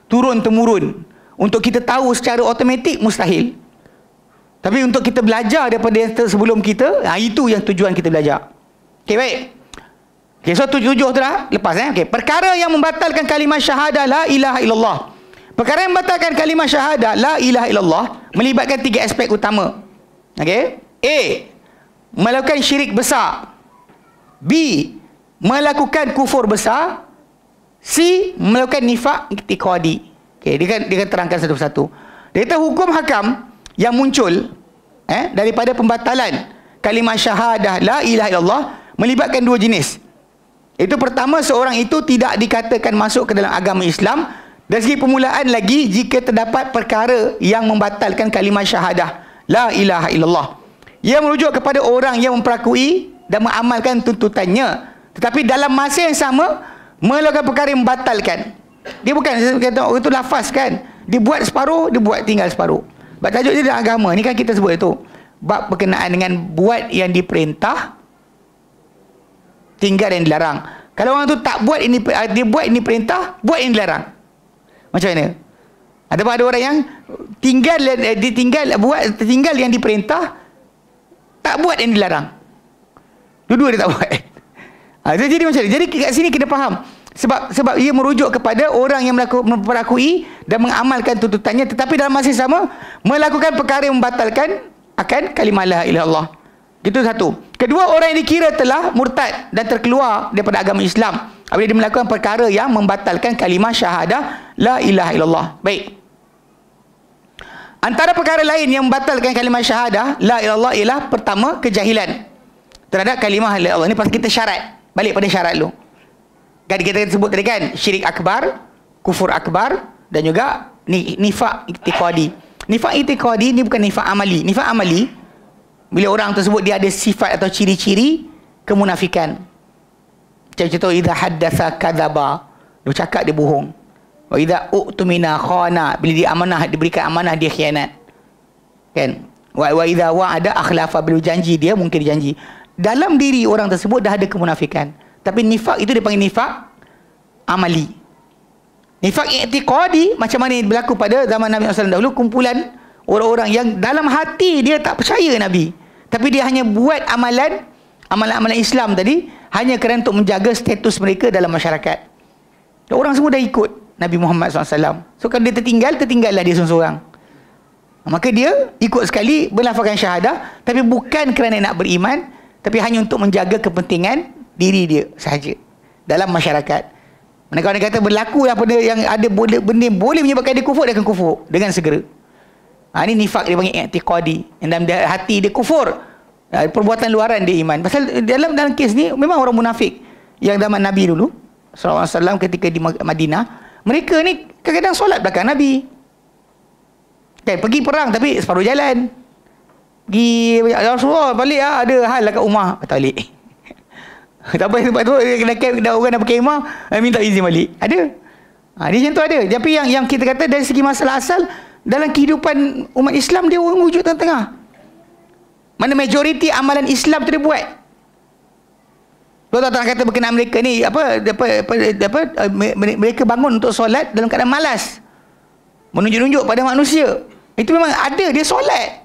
turun-temurun. Untuk kita tahu secara automatik mustahil. Tapi untuk kita belajar daripada yang sebelum kita, itu yang tujuan kita belajar. Okey, baik. Okey, so 7 tu dah lepas. Okey, perkara yang membatalkan kalimah syahadah la ilaha illallah. Perkara yang membatalkan kalimah syahadah la ilaha illallah melibatkan 3 aspek utama. Okey? A, melakukan syirik besar. B, melakukan kufur besar. C, melakukan nifak i'tiqadi. Okey, dia akan terangkan satu persatu. Dia kata hukum hakam yang muncul daripada pembatalan kalimah syahadah la ilaha illallah melibatkan 2 jenis. Itu pertama, seorang itu tidak dikatakan masuk ke dalam agama Islam. Dari segi permulaan lagi, jika terdapat perkara yang membatalkan kalimah syahadah la ilaha illallah, ia merujuk kepada orang yang memperakui dan mengamalkan tuntutannya, tetapi dalam masa yang sama melakukan perkara yang membatalkan. Dia bukan kata itu lafaz kan, Dia buat separuh, dia buat tinggal separuh. Sebab tajuk dia dalam agama ni kan kita sebut itu bab berkenaan dengan buat yang diperintah, tinggal yang dilarang. Kalau orang tu tak buat ini, dia buat ini perintah, buat yang dilarang, macam mana? Ada orang yang tinggal yang diperintah, tak buat yang dilarang. Dua-dua dia tak buat. Jadi macam ni. Jadi kat sini kita faham sebab ia merujuk kepada orang yang memperakui dan mengamalkan tuntutannya, tetapi dalam masa yang sama melakukan perkara yang membatalkan akan kalimah la ilaha illallah. Itu satu. Kedua, orang yang dikira telah murtad dan terkeluar daripada agama Islam apabila dia melakukan perkara yang membatalkan kalimah syahadah la ilaha illallah. Baik. Antara perkara lain yang membatalkan kalimah syahadah la ilaha illallah ialah pertama, kejahilan terhadap kalimah la ilaha illallah. Ini pasal kita syarat. Balik pada syarat dulu. Kan kita sebut tadi kan, syirik akbar, kufur akbar dan juga nifaq i'tiqadi. Nifaq i'tiqadi ni bukan nifaq amali. Nifaq amali bila orang tersebut dia ada sifat atau ciri-ciri kemunafikan. Contoh, idza haddatsa kadzaba, dia cakap dia bohong. Wa idza u'tumina khana, bila dia amanah, diberikan amanah dia khianat. Kan? Wa idza wa'ada akhlafa, bila janji dia mungkin janji. Dalam diri orang tersebut dah ada kemunafikan. Tapi nifak itu dipanggil nifak amali. Nifak i'tiqadi macam mana yang berlaku pada zaman Nabi SAW dahulu, kumpulan orang-orang yang dalam hati dia tak percaya Nabi, tapi dia hanya buat amalan Islam tadi hanya kerana untuk menjaga status mereka dalam masyarakat. Orang semua dah ikut Nabi Muhammad SAW. So kalau dia tertinggallah dia seorang-seorang. Maka dia ikut sekali melafazkan syahadah, tapi bukan kerana nak beriman, tapi hanya untuk menjaga kepentingan diri dia sahaja dalam masyarakat. Manakala dia kata berlaku benda yang ada benda boleh menyebabkan dia kufur, dia akan kufur dengan segera. Ini nifak dia panggil i'tiqadi. Dalam hati dia kufur, perbuatan luaran dia iman. Pasal dalam kes ni memang orang munafik yang zaman Nabi dulu SAW ketika di Madinah, mereka ni kadang-kadang solat belakang Nabi. Pergi perang tapi separuh jalan. Pergi, ya Rasulullah balik ada hal lah kat rumah, kata balik. Tak apa, sebab tu dah orang dah pakai kemah, minta izin balik. Ada. Dia macam tu ada. Tapi yang kita kata dari segi masalah asal, dalam kehidupan umat Islam dia orang wujud tengah-tengah. Mana majoriti amalan Islam tu dia buat. Kalau tak kata berkenaan mereka ni mereka bangun untuk solat dalam keadaan malas, menunjuk-nunjuk pada manusia. Itu memang ada, dia solat.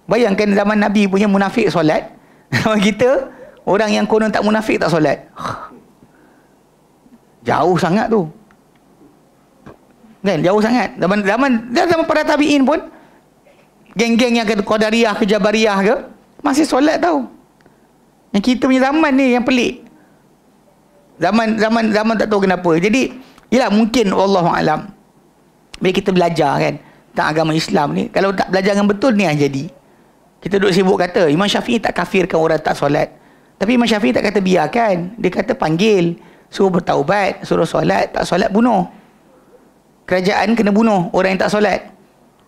Bayangkan zaman Nabi punya munafik solat, zaman kita orang yang konon tak munafik tak solat. Jauh sangat tu. Kan, jauh sangat. Zaman para tabi'in pun, geng-geng yang kata Qadariyah ke Jabariyah ke, masih solat tau. Yang kita punya zaman ni yang pelik. Zaman tak tahu kenapa. Jadi, yalah mungkin wallahualam, bila kita belajar kan tentang agama Islam ni, kalau tak belajar dengan betul ni yang jadi. Kita duduk sibuk kata Imam Syafi'i tak kafirkan orang tak solat. Tapi Imam Syafi'i tak kata biarkan. Dia kata panggil, suruh bertaubat, suruh solat. Tak solat bunuh. Kerajaan kena bunuh orang yang tak solat.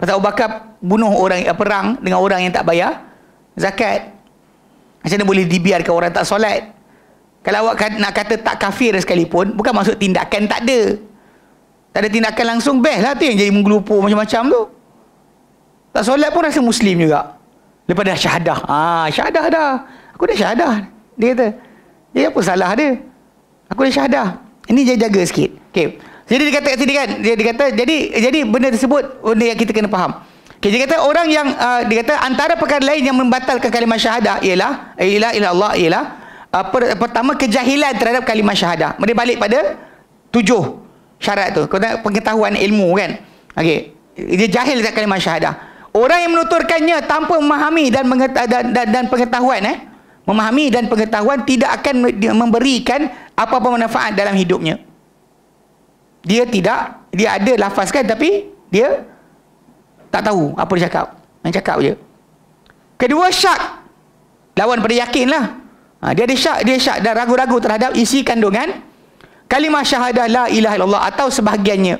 Pasal Abu Bakar bunuh orang perang dengan orang yang tak bayar zakat. Macam mana boleh dibiarkan orang tak solat? Kalau awak nak kata tak kafir sekalipun, bukan maksud tindakan tak ada. Tak ada tindakan langsung, best lah tu yang jadi menggelupur macam-macam tu. Tak solat pun rasa Muslim juga. Lepas dah syahadah. Syahadah dah. Aku dah syahadah. Dia kata, dia apa salah dia? Aku dah syahadah. Ini dia jaga sikit. Okay. Jadi dia kata kat sini kan, dia kata, jadi benda tersebut, benda yang kita kena faham. Okay, dia kata orang yang, dia kata antara perkara lain yang membatalkan kalimah syahadah ialah, ilallah ialah, pertama kejahilan terhadap kalimah syahadah. Mereka balik pada 7 syarat tu. Pengetahuan ilmu kan. Okay. Dia jahil terhadap kalimah syahadah. Orang yang menuturkannya tanpa memahami dan pengetahuan, memahami dan pengetahuan tidak akan memberikan apa-apa manfaat dalam hidupnya. Dia ada lafazkan tapi dia tak tahu apa dia cakap. Dia cakap je. Kedua, syak. Lawan pada yakin lah. Dia ada syak dan ragu-ragu terhadap isi kandungan kalimah syahadah la ilaha illallah atau sebahagiannya.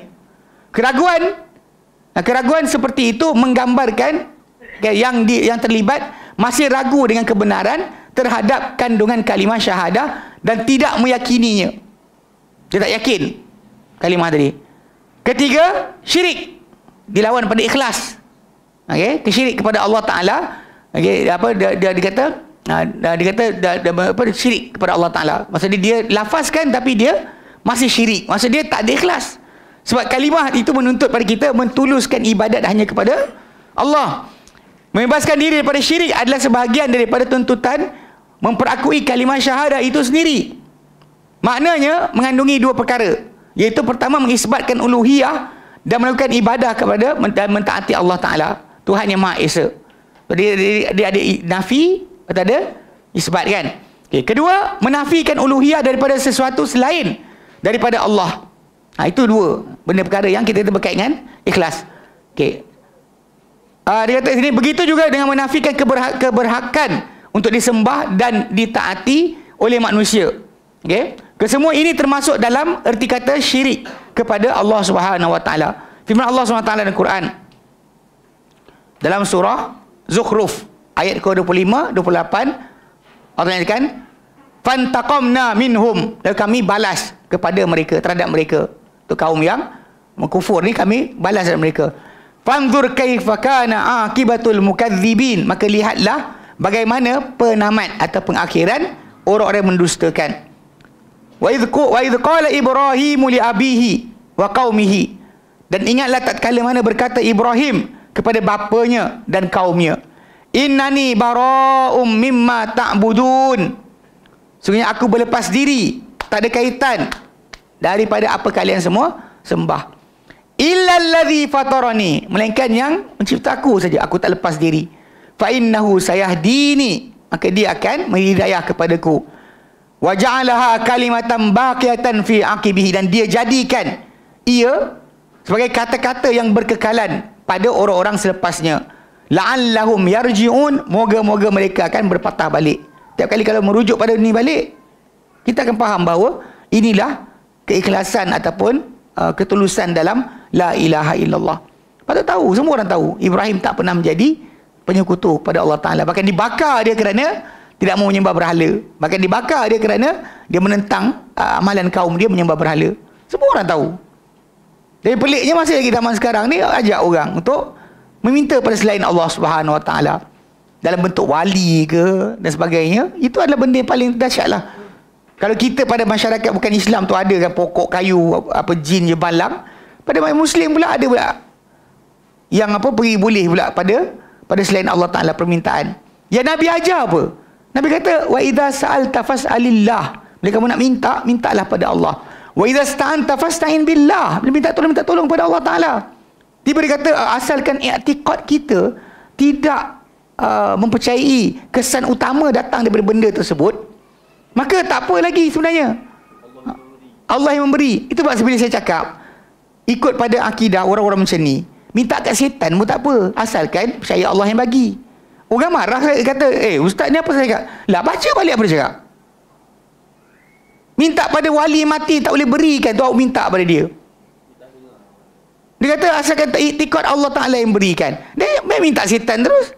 Keraguan seperti itu menggambarkan yang terlibat masih ragu dengan kebenaran terhadap kandungan kalimah syahadah dan tidak meyakininya. Dia tak yakin kalimah tadi. Ketiga, syirik. Dilawan pada ikhlas. Okey, kesyirik kepada Allah Taala. Okey, apa dia kata? Dia kata apa syirik kepada Allah Taala. Maksudnya dia lafazkan tapi dia masih syirik. Maksudnya dia tak ada ikhlas. Sebab kalimah itu menuntut pada kita mentuluskan ibadat hanya kepada Allah. Membebaskan diri daripada syirik adalah sebahagian daripada tuntutan memperakui kalimah syahadah itu sendiri. Maknanya mengandungi dua perkara, iaitu pertama mengisbatkan uluhiyah dan melakukan ibadah kepada dan mentaati Allah Taala, Tuhan yang Maha Esa. Dia ada nafi atau ada isbat kan. Okay. Kedua, menafikan uluhiyah daripada sesuatu selain daripada Allah. Itu dua benda perkara yang kita berkait dengan ikhlas. Okey. Dia kata sini begitu juga dengan menafikan keberhakan untuk disembah dan ditaati oleh manusia. Okey. Kesemua ini termasuk dalam erti kata syirik kepada Allah Subhanahu wa taala. Firman Allah Subhanahu wa taala dalam Quran dalam surah Zukhruf ayat ke-25, 28, Allah nyatakan fantaqamna minhum, lalu kami balas kepada mereka, terhadap mereka. Untuk kaum yang mengkufur ni kami balas kepada mereka. Fanzur kaifa kana akibatul mukadzibin, maka lihatlah bagaimana penamat atau pengakhiran orang-orang yang mendustakan. Wa idh qala Ibrahimu li abihi wa qaumihi, dan ingatlah tatkala mana berkata Ibrahim kepada bapanya dan kaumnya, innani bara'um mimma ta'budun, sungguhnya aku berlepas diri, tak ada kaitan daripada apa kalian semua sembah. Illallazi fatarani, melainkan yang mencipta aku saja, aku tak lepas diri. Fa innahu sayahdini, maka dia akan menghidayah kepadaku. Wa ja'alaha kalimatan baqiyatan fi aqibihi, dan dia jadikan ia sebagai kata-kata yang berkekalan pada orang-orang selepasnya. La'allahum yarji'un, moga-moga mereka akan berpatah balik. Tiap kali kalau merujuk pada ini balik, kita akan faham bahawa inilah keikhlasan ataupun ketulusan dalam la ilaha illallah. Patut tahu, semua orang tahu Ibrahim tak pernah menjadi penyekutu pada Allah Ta'ala. Bahkan dibakar dia kerana tidak mau menyembah berhala. Bahkan dibakar dia kerana dia menentang amalan kaum dia menyembah berhala. Semua orang tahu. Dan peliknya masih lagi zaman sekarang ni ajak orang untuk meminta pada selain Allah Subhanahu Wa Ta'ala dalam bentuk wali ke dan sebagainya. Itu adalah benda yang paling dahsyat lah. Kalau kita pada masyarakat bukan Islam tu ada kan pokok kayu, apa jin je balang. Pada Muslim pula ada pula yang apa pergi boleh pula pada selain Allah Ta'ala permintaan. Ya Nabi ajar apa? Nabi kata wa idza sa'alta fas'alillah. Bila kamu nak minta, mintalah pada Allah. Wa idza sta'anta fasta'in billah. Bila minta tolong pada Allah Ta'ala. Tiba dia kata asalkan i'tiqad kita tidak mempercayai kesan utama datang daripada benda tersebut, maka tak apa lagi sebenarnya. Allah yang memberi. Itu sebab bila saya cakap ikut pada akidah orang-orang macam ni, minta kat setan pun tak apa, asalkan percaya Allah yang bagi. Orang marah kata, ustaz ni apa saya cakap? Lah baca balik apa dia cakap. Minta pada wali mati tak boleh berikan, tu awak minta pada dia. Dia kata asalkan iktikad Allah Ta'ala yang berikan. Dia minta setan terus.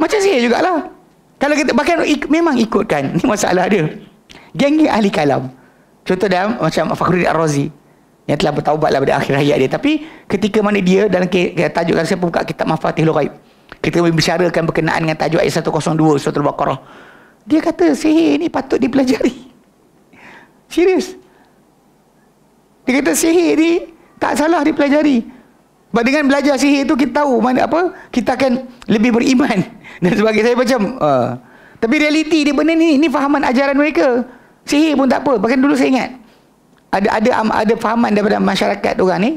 Macam sihir jugalah. Kalau kita bahkan memang ikutkan. Ini masalah dia. Geng-geng ahli kalam. Contoh dalam macam Fakhruddin Ar-Razi yang telah bertaubatlah pada akhir hayat dia. Tapi ketika mana dia dalam tajuk, kalau saya buka kitab Mafatihul Ghaib, kita membicarakan berkenaan dengan tajuk ayat 102 surah Al-Baqarah, dia kata sihir ni patut dipelajari. Serius. Dia kata sihir ni tak salah dipelajari. Sebab dengan belajar sihir tu kita tahu mana apa, kita akan lebih beriman dan sebagainya. Saya macam tapi realiti dia benda ni fahaman ajaran mereka. Sihir pun tak apa. Bahkan dulu saya ingat ada fahaman daripada masyarakat orang ni,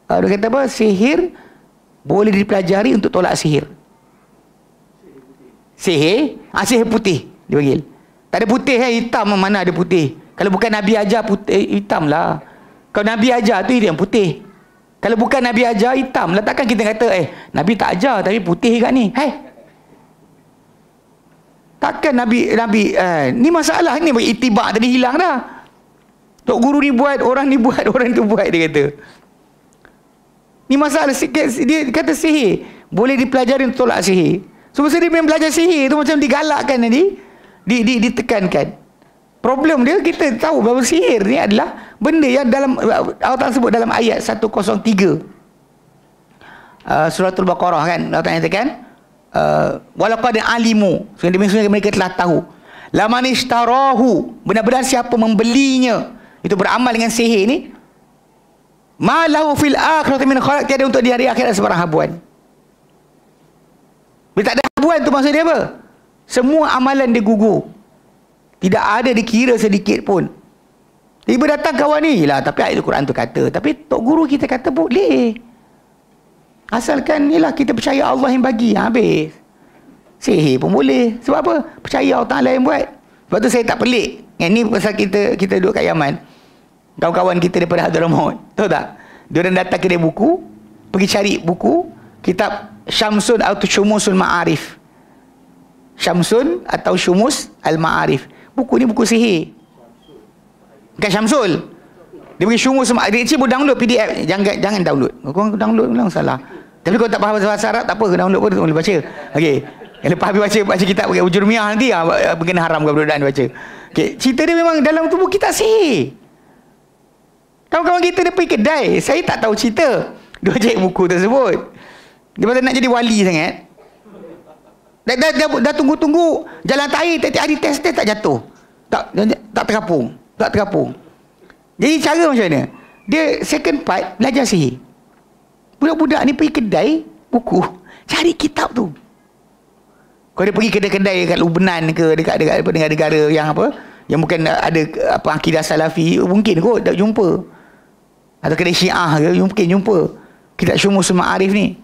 dia kata apa, sihir boleh dipelajari untuk tolak sihir. Sihir putih dia panggil. Tak ada putih, hitam, mana ada putih. Kalau bukan Nabi ajar putih, hitam lah. Kalau Nabi ajar tu yang putih. Kalau bukan Nabi ajar, hitam lah. Takkan kita kata Nabi tak ajar tapi putih kat ni. Takkan Nabi ni masalah ni, itibak tadi hilang dah. Tok guru ni buat, orang ni buat, orang tu buat, dia kata. Ni masalah. Dia kata sihir boleh dipelajari untuk tolak sihir. So masa dia belajar sihir tu macam digalakkan tadi, ditekankan. Problem dia, kita tahu bahawa sihir ni adalah benda yang dalam Allah Ta'ala sebut dalam ayat 103 suratul Baqarah kan. Allah Ta'ala nyatakan walaqad alimu, sesungguhnya mereka telah tahu, laman ishtarahu, benar-benar siapa membelinya, itu beramal dengan sihir ni, ma lahu fil akhirati min khalaq, tiada untuk di hari akhirat sebarang habuan. Bila tak ada habuan tu maksud dia apa? Semua amalan dia gugur, tidak ada dikira sedikit pun. Tiba datang kawan ni lah, tapi ayat Al-Quran tu kata, tapi tok guru kita kata boleh, asalkan ni lah kita percaya Allah yang bagi, habis. Sihir pun boleh. Sebab apa? Percaya Allah Ta'ala yang buat. Sebab tu saya tak pelik. Yang ni pasal kita duduk kat Yaman, kawan-kawan kita daripada Hadramaut, tahu tak? Diorang datang kedai buku, pergi cari buku kitab Syamsun atau Syumusul Ma'arif. Syamsun atau Syumus Al-Ma'arif. Buku ni buku sihir. Bukan Syamsul. Dia pergi Syumus Ma'arif. Dia boleh download PDF. Jangan download. Korang download memang salah. Tapi kalau tak faham bahasa Arab, tak apa, download pun boleh baca. Okey. Lepas habis baca kitab Ujurmiyah nanti kena haram ke budak-budak baca. Okey, cerita dia memang dalam tubuh kita sihir. Kawan-kawan kita dia pergi kedai, saya tak tahu cerita. Dia cari buku tersebut. Dia pasal nak jadi wali sangat. Dah tunggu-tunggu jalan air, tiap-tiap hari test tak jatuh. Tak terapung. Jadi cara macam mana? Dia second part belajar sihir. Budak-budak ni pergi kedai buku, cari kitab tu. Kalau dia pergi kedai-kedai dekat Lubnan ke, dekat negara-negara yang apa, yang bukan ada apa akidah salafi, mungkin kot tak jumpa. Atau kedai Syiah ke, mungkin jumpa kitab Syumusul Ma'arif ni.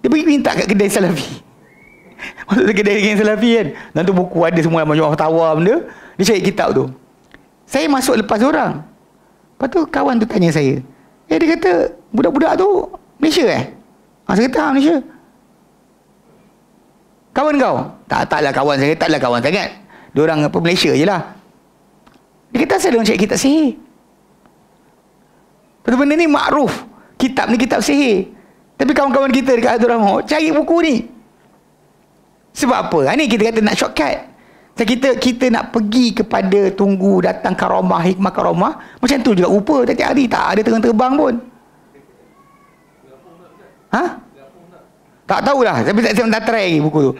Dia pergi minta kat kedai salafi. Maksudnya kedai salafi kan, dan tu buku ada semua macam fatwa benda. Dia cari kitab tu. Saya masuk lepas orang. Lepas tu kawan tu tanya saya, dia kata budak-budak tu Malaysia saya kata Malaysia. Kawan kau? Taklah kawan saya, taklah kawan sangat. Diorang apa Malaysia je lah. Dia kata saya cari kitab sihir. Betul, benda ni makruf. Kitab ni kitab sihir. Tapi kawan-kawan kita dekat Hadramaut cari buku ni. Sebab apa? Ni kita kata nak shortcut. Kita nak pergi kepada tunggu datang karamah, hikmah karamah. Macam tu juga rupa. Tiap hari tak ada terbang pun. Tak tahulah. Tapi saya tak try lagi buku tu.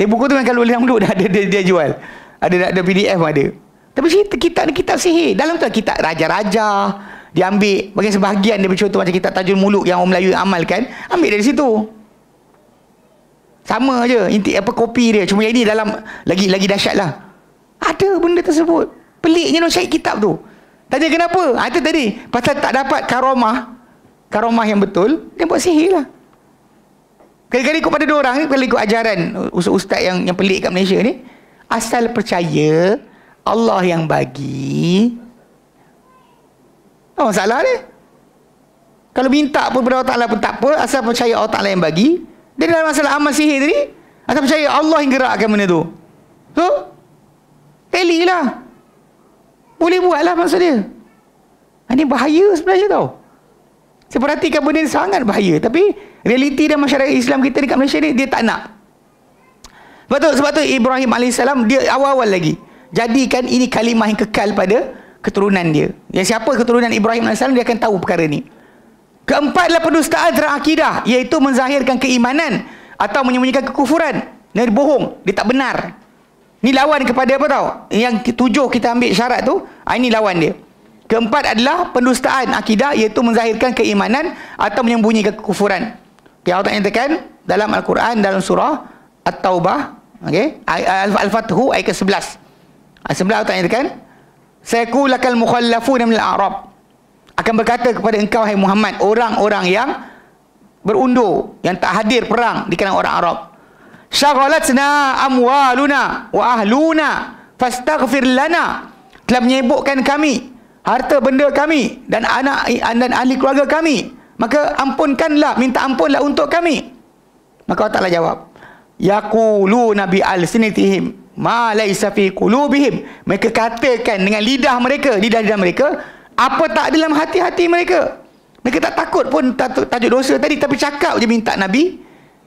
Tapi buku tu kalau boleh download dah ada dia jual. Ada PDF ada. Tapi kitab ni kitab sihir. Dalam tu kitab raja-raja. Dia ambil bagian sebahagian dia, contoh macam kitab Tajul Muluk yang orang Melayu amalkan, ambil dari situ. Sama je inti apa kopi dia, cuma yang ini dalam lagi dahsyat lah. Ada benda tersebut. Peliknya nak cari kitab tu. Tanya kenapa? Itu tadi pasal tak dapat karamah yang betul, dia buat sihir lah. Kali-kali ikut pada diorang ni, kalau ikut ajaran ustaz yang pelik kat Malaysia ni, asal percaya Allah yang bagi, tak masalah dia. Kalau minta pun kepada Allah Ta'ala pun tak apa, asal percaya Allah Ta'ala yang bagi. Dia dalam masalah amal sihir tadi, asal percaya Allah yang gerakkan benda tu. So, teli lah. Boleh buat lah maksud dia. Ini bahaya sebenarnya tau. Saya perhatikan benda ni sangat bahaya. Tapi realiti dan masyarakat Islam kita dekat Malaysia ni, dia tak nak. Sebab tu Ibrahim AS, dia awal-awal lagi jadikan ini kalimah yang kekal pada keturunan dia. Yang siapa keturunan Ibrahim AS, dia akan tahu perkara ni. Keempat adalah pendustaan terhadap akidah, iaitu menzahirkan keimanan atau menyembunyikan kekufuran. Dia bohong, dia tak benar. Ni lawan kepada apa tau? Yang ketujuh kita ambil syarat tu, ini lawan dia. Keempat adalah pendustaan akidah, iaitu menzahirkan keimanan atau menyembunyikan kekufuran. Okay, Allah nyatakan dalam Al-Quran, dalam surah At-Taubah, okay? Al-Fathu ayat ke-11. Sebelah Allah nyatakan, sayaqulakal mukhallafuna minal a'rab, akan berkata kepada engkau hai Muhammad, orang-orang yang berundur, yang tak hadir perang di kalangan orang Arab, syaghalatna amwaluna wa ahluna fastaghfir lana, telah menyibukkan kami harta benda kami dan anak dan ahli keluarga kami, maka ampunkanlah, minta ampunlah untuk kami. Maka Allah Ta'ala jawab, yaquluna bi alsinatihim ma laysa fi qulubihim, mereka katakan dengan lidah mereka apa tak dalam hati-hati mereka. Mereka tak takut pun tajuk dosa tadi, tapi cakap je minta Nabi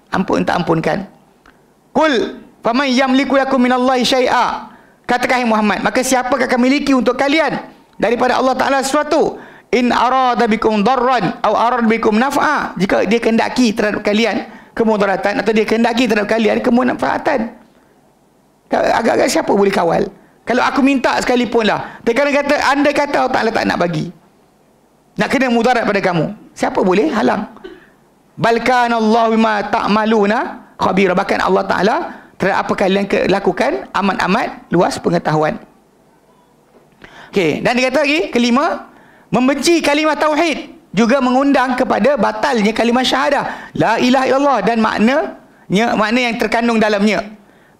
ampunkan. Qul faman yamliku lakum minallahi syai'a, katakan Muhammad, maka siapakah akan miliki untuk kalian daripada Allah Ta'ala sesuatu? In arada bikum darran atau arada bikum naf'a, jika dia kehendaki terhadap kalian kemudaratan, atau dia kehendaki terhadap kalian kemanfaatan. Agak-agak siapa boleh kawal? Kalau aku minta sekalipun lah, terkadang kata, anda kata Allah Ta'ala tak nak bagi, nak kena mudarat pada kamu, siapa boleh halang? Balkan Allah bima ta'maluna khabira, bahkan Allah Ta'ala terhadap apa kalian lakukan amat-amat luas pengetahuan. Okey, dan dia kata lagi, kelima, membenci kalimah tauhid juga mengundang kepada batalnya kalimah syahadah la ilaha illallah dan makna yang terkandung dalamnya.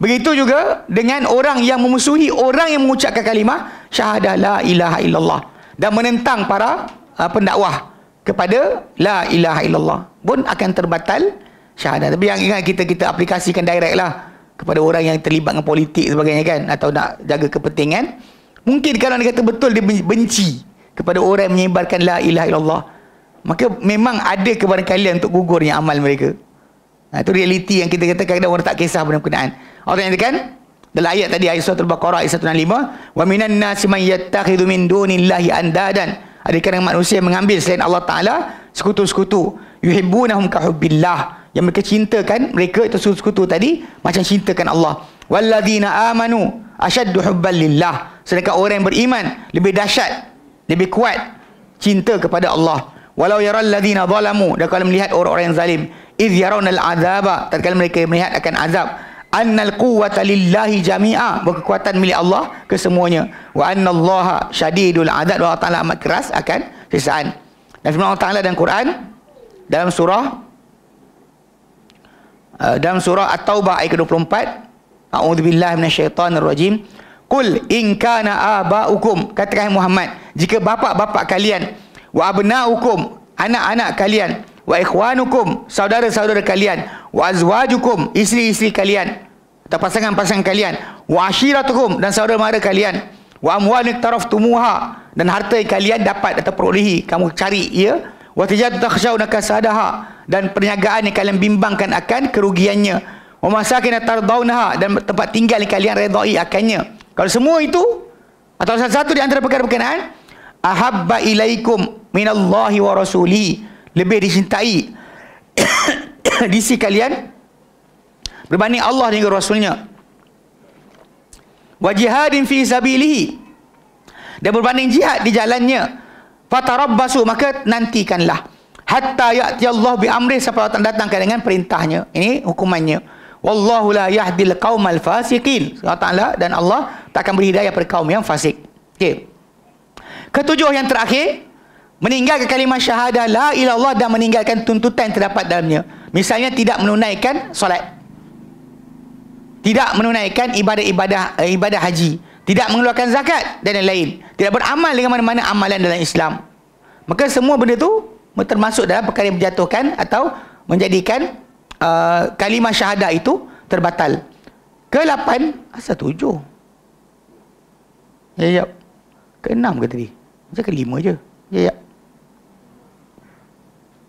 Begitu juga dengan orang yang memusuhi orang yang mengucapkan kalimah syahadah la ilaha illallah dan menentang para pendakwah kepada la ilaha illallah pun akan terbatal syahadah. Tapi yang ingat, kita aplikasikan direct lah kepada orang yang terlibat dengan politik sebagainya kan, atau nak jaga kepentingan. Mungkin kalau dia kata betul dia benci kepada orang yang menyebarkan la ilaha illallah, maka memang ada kebarangkalian untuk gugurnya amal mereka. Itu realiti yang kita kata kadang orang tak kisah benda berkenaan. Allah nyatakan dalam ayat tadi, ayat surah Al-Baqarah ayat 165, wa minan nasi man yattakhidhu min dunillahi andadan, ada kadang manusia yang mengambil selain Allah Ta'ala sekutu-sekutu, yuhibbunahum kahubbillah, yang mereka cintakan mereka itu sekutu tadi macam cintakan Allah. Walladzina amanu asyaddu hubban lillah, sedangkan orang yang beriman lebih dahsyat, lebih kuat cinta kepada Allah. Walau yaral ladzina zalamu, dan kalau melihat orang-orang yang zalim, idh yarawna al-azaba, tatkala mereka melihat akan azab, annal quwwata lillahi jami'a, berkekuatan milik Allah kesemuanya, wa annallaha syadidul adab, Allah Ta'ala amat keras akan siksaan. Dan firman Allah Ta'ala dalam Quran dalam surah At-Taubah ayat ke-24, a'udzubillahi minasyaitonirrajim, qul in kana aba'ukum, katakan Muhammad, jika bapa-bapa kalian, wa abna'ukum, anak-anak kalian, wa ikhwanukum, saudara-saudara kalian, wa azwajukum, isteri-isteri kalian atau pasangan-pasangan kalian, wa ashiratukum, dan saudara-mara kalian, wa amwalun taraftumuha, dan harta yang kalian dapat atau perolehi, kamu cari ia, wa tijaratan takhshawna kasadaha, dan perniagaan yang kalian bimbangkan akan kerugiannya, wa masakin tardawnaha, dan tempat tinggal yang kalian redai akannya. Kalau semua itu atau salah satu di antara perkara berkenaan, ahabba ilaikum minallahi wa rasulihi, lebih dicintai di sisi kalian berbanding Allah dan Rasulnya, wa jihadin fi sabilihi, dan berbanding jihad di jalannya, fatarabbasu, maka nantikanlah, hatta ya'ti Allah bi amri, sampai Allah datangkan dengan perintahnya. Ini hukumannya. Wallahu la yahdil qaumal fasiqin, Allah Ta'ala dan Allah tak akan beri hidayah pada kaum yang fasik. Okey. Ketujuh yang terakhir, meninggalkan kalimah syahadah la ilaha illallah dan meninggalkan tuntutan yang terdapat dalamnya. Misalnya tidak menunaikan solat, tidak menunaikan ibadah haji, tidak mengeluarkan zakat dan lain-lain, tidak beramal dengan mana-mana amalan dalam Islam. Maka semua benda tu termasuk dalam perkara yang menjatuhkan atau menjadikan kalimah syahadah itu terbatal. Ke-8 asal 7. Ya. Ke-6 ke tadi? Macam ke-5 je. Ya.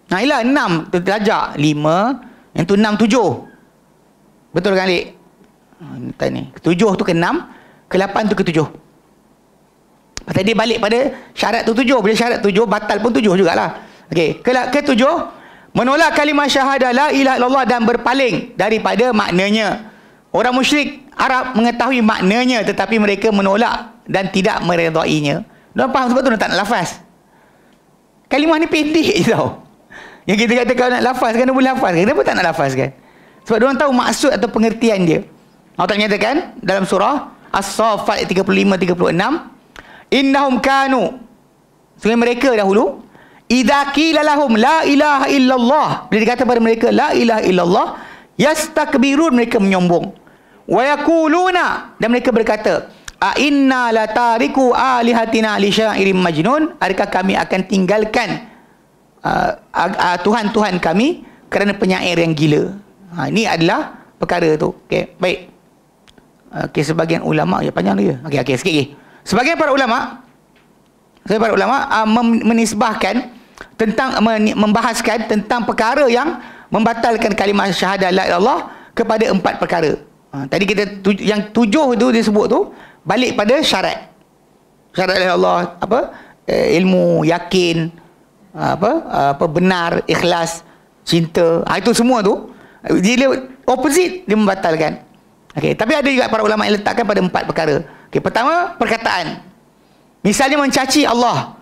Nah, ialah 6 terlajak, 5, yang tu 6, 7. Betul kan, Lik? Ni. Ke-7 tu ke-6, ke-8 tu ke-7. Pasal dia balik pada syarat tu 7. Bila syarat 7, batal pun 7 jugalah. Okey, ke-7, menolak kalimah syahadah la ilaha illallah dan berpaling daripada maknanya. Orang musyrik Arab mengetahui maknanya, tetapi mereka menolak dan tidak meredainya. Mereka faham sebab tu tak nak lafaz. Kalimah ni pendek je tau. Yang kita kata kalau nak lafazkan, dia boleh lafazkan. Kenapa tak nak lafazkan? Sebab dia orang tahu maksud atau pengertian dia. Allah Ta'ala nyatakan dalam surah As-Saffat 35-36, innahum kanu, sebenarnya mereka dahulu, idza qila lahum la ilaha illallah, bila dikata pada mereka la ilaha illallah, yastakbirun, mereka menyombong, wa yaquluna, dan mereka berkata, a inna la tariku alihatina li syairin majnun, adakah kami akan tinggalkan Tuhan-Tuhan kami kerana penyair yang gila. Ini adalah perkara tu. Okey, baik. Okey, sebagian ulama, ya panjang dia. Okey, sikit lagi. Sebagian para ulama menisbahkan tentang membahaskan tentang perkara yang membatalkan kalimah syahadah la ilaha illallah kepada 4 perkara. Tadi kita yang 7 itu disebut tu balik pada syarat. Syarat dari Allah ilmu, yakin, benar, ikhlas, cinta. Itu semua tu dia opposite, dia membatalkan. Okey, tapi ada juga para ulama yang letakkan pada 4 perkara. Okey, pertama, perkataan. Misalnya mencaci Allah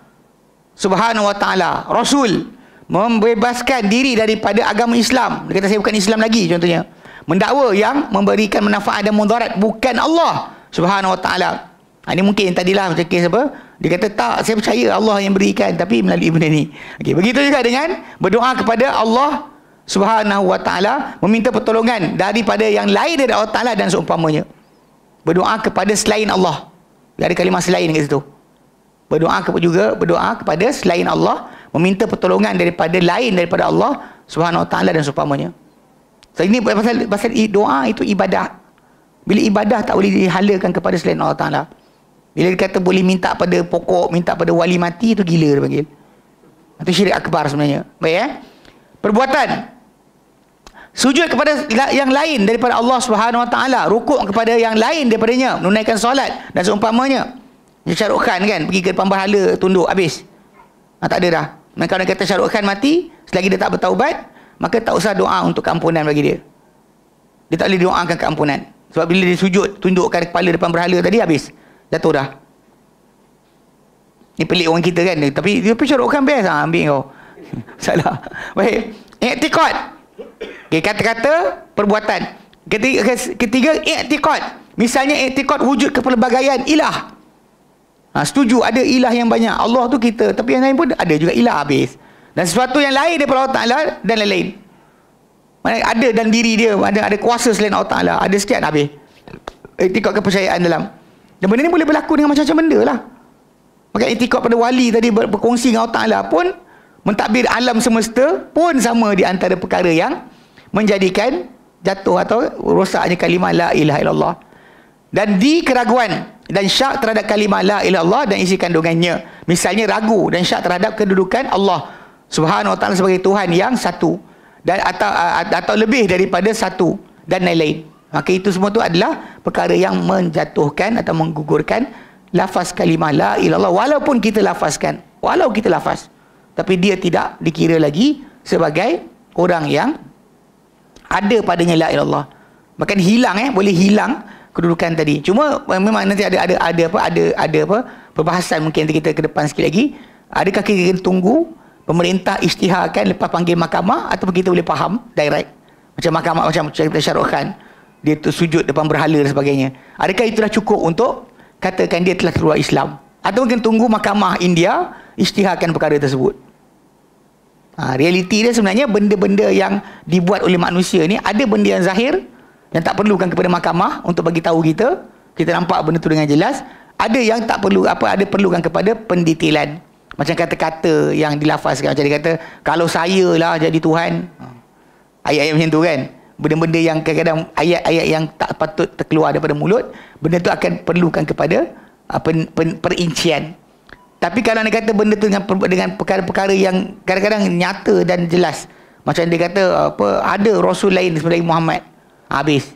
Subhanahu wa taala, Rasul, membebaskan diri daripada agama Islam. Dia kata saya bukan Islam lagi contohnya. Mendakwa yang memberikan manfaat dan mudarat bukan Allah Subhanahu wa taala. Ini mungkin yang tadilah macam kes apa? Dia kata tak, saya percaya Allah yang berikan tapi melalui benda ni. Okey, begitu juga dengan berdoa kepada Allah Subhanahu wa taala, meminta pertolongan daripada yang lain dari Allah taala dan seumpamanya. Berdoa kepada selain Allah. Dia ada kalimah selain kat situ. Berdoa kepada selain Allah, meminta pertolongan daripada lain daripada Allah Subhanahu wa taala dan seumpamanya. So ini pasal doa itu ibadah. Bila ibadah tak boleh dihalakan kepada selain Allah taala. Bila dia kata boleh minta pada pokok, minta pada wali mati, itu gila dia panggil. Itu syirik akbar sebenarnya. Baik Perbuatan. Sujud kepada yang lain daripada Allah Subhanahu wa taala, rukuk kepada yang lain daripadanya, menunaikan solat dan seumpamanya. Dia Syahrukh Khan kan pergi ke depan berhala, tunduk habis. Tak ada dah. Dan kalau dia kata Syahrukh Khan mati, selagi dia tak bertaubat, maka tak usah doa untuk keampunan bagi dia. Dia tak boleh doakan keampunan. Sebab bila dia sujud, tundukkan kepala depan berhala tadi, habis. Jatuh dah. Ni pelik orang kita kan. Tapi dia Syahrukh Khan best. Ambil kau. Salah. Baik. I'tiqad. Okay, kata-kata, perbuatan. Ketiga, i'tiqad. Misalnya i'tiqad wujud kepelbagaian ilah. Setuju ada ilah yang banyak. Allah tu kita, tapi yang lain pun ada juga ilah, habis. Dan sesuatu yang lain daripada Allah Ta'ala dan lain-lain. Ada dan diri dia, ada kuasa selain Allah Ta'ala. Ada sekian, habis. I'tiqad kepercayaan dalam. Dan benda ni boleh berlaku dengan macam-macam benda lah. Maka i'tiqad pada wali tadi berkongsi dengan Allah Ta'ala pun, mentadbir alam semesta pun sama di antara perkara yang menjadikan jatuh atau rosaknya kalimah la ilaha illallah. Dan di keraguan dan syak terhadap kalimah la ilaha illallah dan isi kandungannya. Misalnya ragu dan syak terhadap kedudukan Allah Subhanahu wa taala sebagai Tuhan yang satu dan atau lebih daripada satu dan lain-lain. Maka itu semua tu adalah perkara yang menjatuhkan atau menggugurkan lafaz kalimah la ilaha illallah, walaupun kita lafazkan, tapi dia tidak dikira lagi sebagai orang yang ada padanya la ilaha illallah. Bahkan hilang boleh hilang kedudukan tadi. Cuma memang nanti ada perbahasan mungkin kita ke depan sikit lagi. Adakah kita tunggu pemerintah isytiharkan lepas panggil mahkamah, ataupun kita boleh faham direct macam mahkamah, macam cerita Syahrukh Khan dia tu sujud depan berhala dan sebagainya. Adakah itulah cukup untuk katakan dia telah keluar Islam, atau mungkin tunggu mahkamah India isytiharkan perkara tersebut? Realiti dia sebenarnya benda-benda yang dibuat oleh manusia ni, ada benda yang zahir yang tak perlukan kepada mahkamah untuk bagi tahu kita nampak benda tu dengan jelas. Ada yang tak perlu ada perlukan kepada pendetailan. Macam kata-kata yang dilafazkan, macam dia kata kalau saya lah jadi Tuhan. Ayat-ayat macam tu kan. Benda-benda yang kadang-kadang ayat-ayat yang tak patut terkeluar daripada mulut, benda tu akan perlukan kepada perincian. Tapi kalau dia kata benda tu dengan perkara-perkara yang kadang-kadang nyata dan jelas, macam dia kata ada Rasul lain selain Muhammad, habis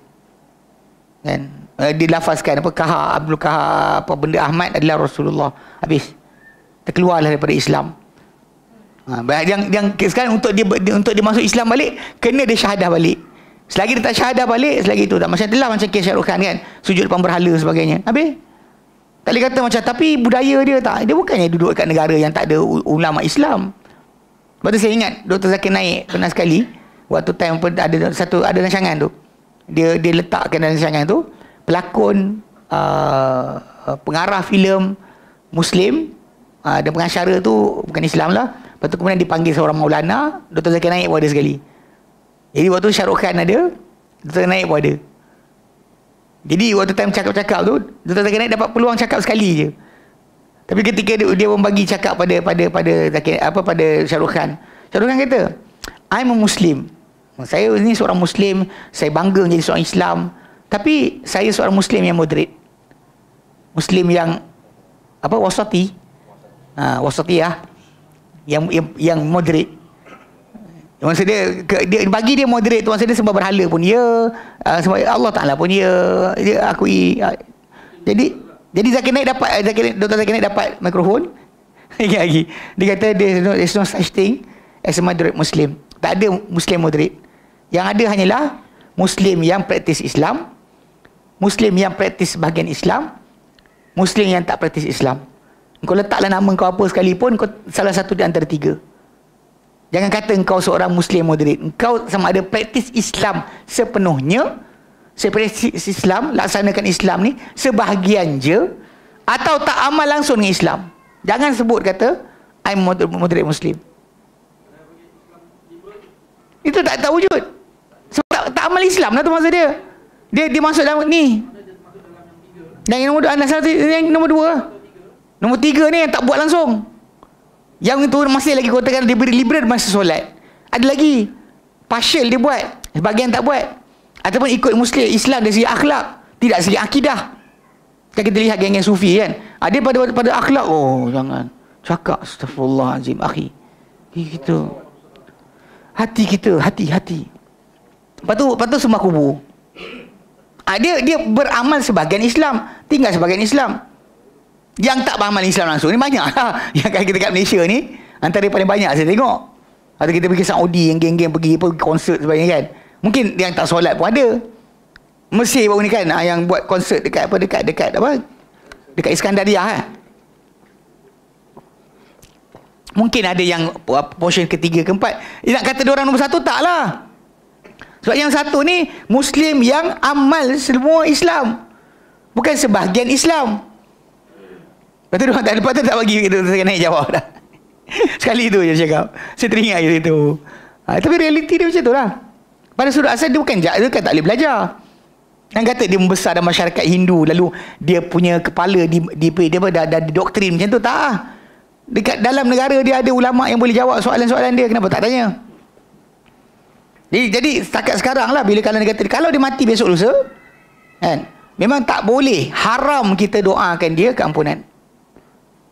kan. Dilafazkan Abdul Kahar, benda Ahmad adalah Rasulullah, habis, terkeluarlah daripada Islam. Yang sekarang untuk dia masuk Islam balik, kena dia syahadah balik. Selagi dia tak syahadah balik, selagi itu tak. Macam kes Syahrukh Khan kan, sujud depan berhala sebagainya, habis. Tak boleh kata macam, tapi budaya dia tak. Dia bukannya duduk kat negara yang tak ada ulama Islam. Lepas tu saya ingat Dr. Zakir Naik pernah sekali, waktu time ada rancangan tu, dia letakkan dalam rancangan tu pelakon, pengarah filem Muslim, dan pengacara tu bukan Islam lah. Lepas tu kemudian dipanggil seorang Maulana. Dr. Zakir Naik pun ada sekali. Jadi waktu Syahrukh Khan ada, Dr. Zakir Naik pun ada. Jadi waktu time cakap-cakap tu, Dr. Zakir Naik dapat peluang cakap sekali je. Tapi ketika dia membagi cakap pada Syahrukh Khan, Syahrukh Khan kata, I'm a Muslim. Saya ni seorang Muslim, saya bangga menjadi seorang Islam. Tapi saya seorang Muslim yang moderate. Muslim yang wasati. Wasati lah. Yang moderate. Maksud dia bagi dia moderate tu, maksud dia sembah berhala pun ya, sembah Allah Ta'ala pun ya, dia akui. Jadi Jadi Zakir Naik dapat, Dr. Zakir Naik dapat mikrofon lagi. Dia kata there's no such thing as a moderate Muslim. Tak ada Muslim moderate. Yang ada hanyalah Muslim yang praktis Islam, Muslim yang praktis bahagian Islam, Muslim yang tak praktis Islam. Kau letaklah nama kau apa sekalipun, kau salah satu di antara tiga. Jangan kata engkau seorang Muslim moderate. Engkau sama ada praktis Islam sepenuhnya, praktis Islam, laksanakan Islam ni sebahagian je, atau tak amal langsung dengan Islam. Jangan sebut kata I'm moderate Muslim. Itu tak wujud. Sebab tak amal Islam lah tu maksud dia. Dia masuk dalam ni. Yang nombor 2, yang nombor 2. Nombor 3 ni yang tak buat langsung. Yang itu masih lagi kau katakan dia beri liberal masa solat. Ada lagi partial dia buat, sebahagian tak buat. Ataupun ikut Muslim Islam dari segi akhlak, tidak segi akidah. Kan kita lihat geng-geng sufi kan, ada pada akhlak, oh jangan cakap astagfirullahalazim akhi. Gitu. Hati kita, hati. Lepas tu sembah kubur. Dia beramal sebahagian Islam, tinggal sebahagian Islam. Yang tak beramal Islam langsung ni banyak lah. Yang kan kita kat Malaysia ni, antara paling banyak saya tengok. Atau kita pergi Saudi, yang geng-geng pergi konsert sebagainya kan. Mungkin yang tak solat pun ada. Mesir baru ni kan, yang buat konsert dekat Iskandariah . Mungkin ada yang portion ketiga, keempat. Nak kata diorang nombor 1, tak lah. Sebab yang satu ni Muslim yang amal semua Islam, bukan sebahagian Islam. Lepas tu lepas tu tak bagi kita naik jawab dah. Sekali tu je cakap. Saya teringat je itu. Tapi realiti dia macam tu lah. Pada sudut asal dia bukan tak boleh belajar. Yang kata dia membesar dalam masyarakat Hindu, lalu dia punya kepala dah didoktrin macam tu, tak lah. Dekat dalam negara dia ada ulama yang boleh jawab soalan-soalan dia, kenapa tak tanya? Jadi setakat sekarang lah, bila kalau dia kata kalau dia mati besok lusa kan, memang tak boleh, haram kita doakan dia keampunan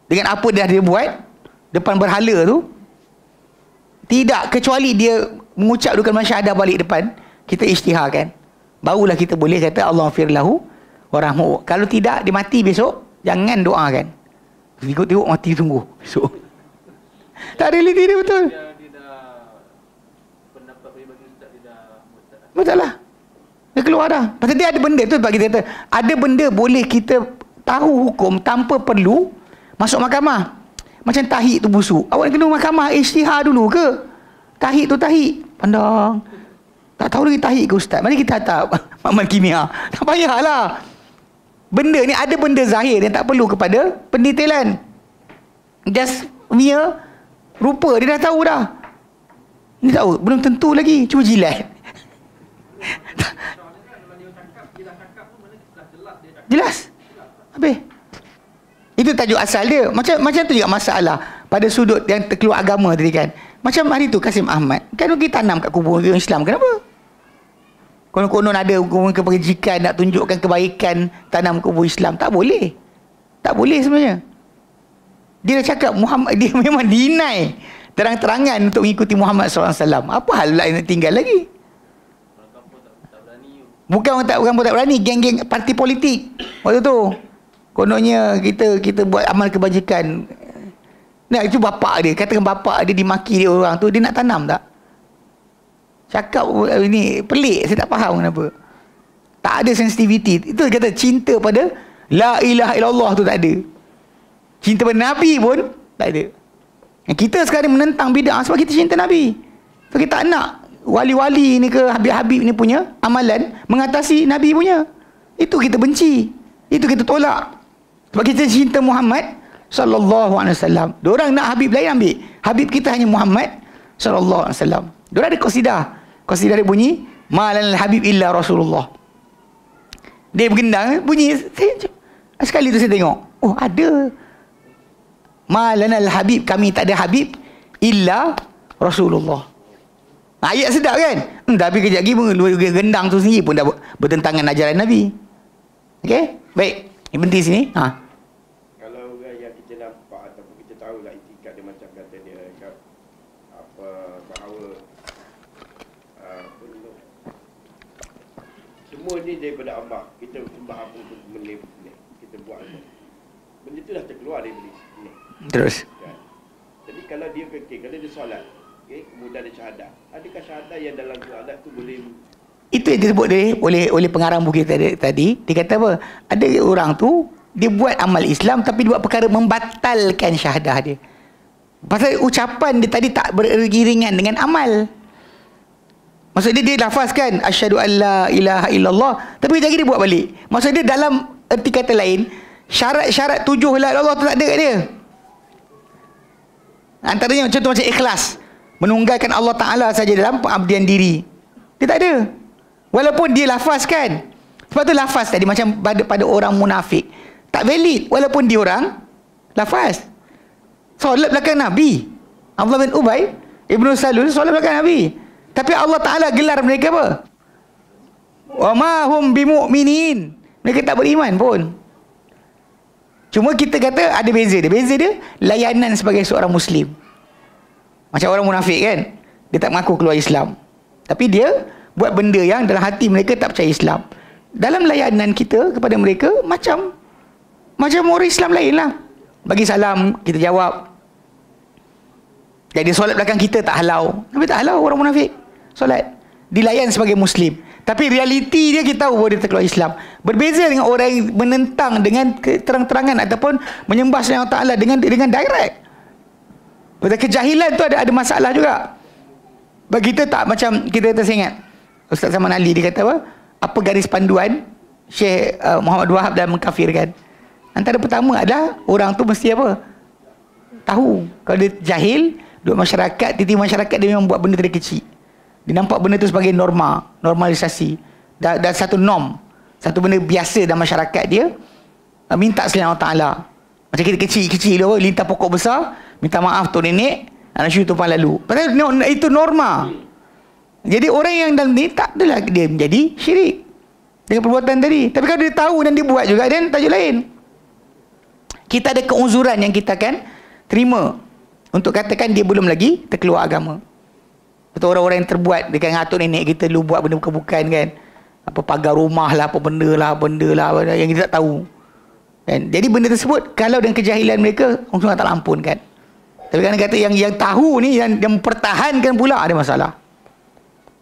dengan apa dah dia buat depan berhala tu. Tidak, kecuali dia mengucap dua kalimah syahadah balik depan, kita isytiharkan, barulah kita boleh kata Allahumma firlahu warahmuhu. Kalau tidak, dia mati besok, jangan doakan. Tengok mati sungguh besok. Tak realiti dia betul. Betul lah. Dia keluar dah. Pasal dia ada benda tu, sebab kita kata ada benda boleh kita tahu hukum tanpa perlu masuk mahkamah. Macam tahik tu busuk, awak kena mahkamah isytihar dulu ke? Tahik tu tahik, pandang tak tahu lagi tahik ke ustaz, mari kita hantar makmal kimia. Tak payahlah. Benda ni ada benda zahir yang tak perlu kepada pendetailan. Just mere rupa dia dah tahu dah. Ni tahu, belum tentu lagi, cuba jilat. Jelas. Habis. Itu tajuk asal dia. Macam tu juga masalah pada sudut yang terkeluar agama tadi kan. Macam hari tu Kasim Ahmad kan pergi tanam kat kubur Islam. Kenapa? Konon-konon ada kebajikan nak tunjukkan kebaikan tanam kubur Islam. Tak boleh. Tak boleh sebenarnya. Dia dah cakap Muhammad, dia memang deny terang-terangan untuk mengikuti Muhammad SAW. Apa hal lain nak tinggal lagi? Bukan orang tak berani, geng-geng parti politik waktu tu. Kononnya kita buat amal kebajikan. Nah, itu bapak dia, katakan bapak dia dimaki dia orang tu, dia nak tanam tak? Cakap ini pelik, saya tak faham kenapa. Tak ada sensitivity. Itu kata cinta pada la ilaha illallah tu tak ada. Cinta pada Nabi pun tak ada. Kita sekarang menentang bid'ah sebab kita cinta Nabi. So kita tak nak wali-wali ni ke habib-habib ni punya amalan mengatasi Nabi punya. Itu kita benci. Itu kita tolak. Sebab kita cinta Muhammad sallallahu alaihi wasallam. Diorang nak habib lain ambil. Habib kita hanya Muhammad sallallahu alaihi wasallam. Diorang ada qasidah. Qasidah dia bunyi, ma lanal habib illa Rasulullah. Dia bergendang bunyi, sekali tu saya tengok, oh ada. Ma lanal habib, kami tak ada habib illa Rasulullah. Ayat sedap kan? Tapi kejap lagi gendang tu sendiri pun dah bertentangan ajaran Nabi. Okey? Baik. Ini berhenti sini. Kalau yang kita nampak ataupun kita tahu lah itikad dia macam kata dia apa bahawa semua ni daripada Allah. Kita sembah apa untuk benda kita buat. benda tu dah terkeluar daripada ni. Terus. Kan? Jadi kalau dia kalau dia solat, kemudian ada syahadah. Adakah syahadah yang dalam solat tu boleh? Itu yang disebut oleh pengarang buku tadi. Dia kata apa? Ada orang tu dia buat amal Islam tapi dia buat perkara membatalkan syahadah dia. Pasal ucapan dia tadi tak beriringan dengan amal. Maksud dia lafazkan asyhadu alla ilaha illallah tapi lagi dia buat balik. Maksud dia dalam erti kata lain, syarat-syarat 7 la Allah tu tak ada kat dia. Antaranya contoh macam ikhlas, menunggalkan Allah Taala saja dalam pengabdian diri. Dia tak ada. Walaupun dia lafazkan. Sebab tu lafaz tadi macam pada orang munafik tak valid walaupun dia orang lafaz. Solat belakang Nabi. Abdullah bin Ubay Ibnu Salul solat belakang Nabi. Tapi Allah Ta'ala gelar mereka apa? Wa ma hum bimu'minin. Mereka tak beriman pun. Cuma kita kata ada beza dia. Beza dia layanan sebagai seorang Muslim. Macam orang munafik kan? Dia tak mengaku keluar Islam. Tapi dia buat benda yang dalam hati mereka tak percaya Islam. Dalam layanan kita kepada mereka macam orang Islam lain lah. Bagi salam, kita jawab. Jadi solat belakang kita tak halau. Tapi tak halau orang munafik. Solat. Dilayan sebagai Muslim. Tapi realiti dia kita tahu bahawa dia terkeluar Islam. Berbeza dengan orang yang menentang dengan terang-terangan ataupun menyembah selain Allah Ta'ala dengan direct. Betul, kejahilan tu ada masalah juga. Bagi kita tak macam kita ingat. Ustaz Zaman Ali dia kata apa? Apa garis panduan Syekh Muhammad Wahab dalam mengkafirkan? Antara pertama adalah orang tu mesti apa? Tahu. Kalau dia jahil, duduk masyarakat, titik masyarakat dia memang buat benda tadi kecil. Dia nampak benda tu sebagai normalisasi. Dan satu norm. Satu benda biasa dalam masyarakat dia. Minta selain Allah Ta'ala. Macam kita kecil-kecil tu, lintah pokok besar, minta maaf tok nenek, anak syukur tumpang lalu. Padahal itu norma. Jadi orang yang dalam ni tak adalah dia menjadi syirik dengan perbuatan tadi. Tapi kalau dia tahu dan dia buat juga, dan tajuk lain. Kita ada keuzuran yang kita akan terima untuk katakan dia belum lagi terkeluar agama. Betul, orang-orang yang terbuat dengan atuk nenek kita dulu buat benda bukan kan. Apa pagar rumah lah, apa benda lah yang kita tak tahu. Kan? Jadi benda tersebut kalau dengan kejahilan mereka Allah tak ampunkan. Tapi kan kata yang tahu ni yang mempertahankan pula ada masalah.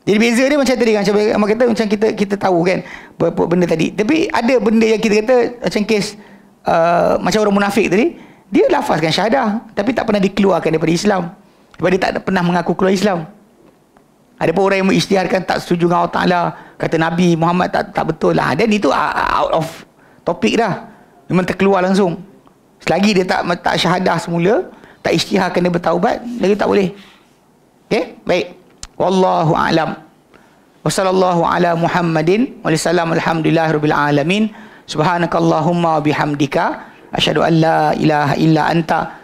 Jadi beza dia macam tadi kan, macam kata macam kita tahu kan benda tadi. Tapi ada benda yang kita kata macam kes macam orang munafik tadi, dia lafazkan syahadah tapi tak pernah dikeluarkan daripada Islam. Sebab dia tak pernah mengaku keluar Islam. Ada pun orang yang mengisytiharkan tak setuju dengan Allah Ta'ala, kata Nabi Muhammad tak betul lah. Dan itu out of topic dah. Memang terkeluar langsung. Selagi dia tak syahadah semula, tak isytiharkan dia bertaubat, lagi tak boleh. Okey, baik. Wallahu a'lam. Wa sallallahu ala Muhammadin wa sallam alhamdulillahirabbil alamin. Subhanakallahumma wa bihamdika asyhadu an la ilaha illa anta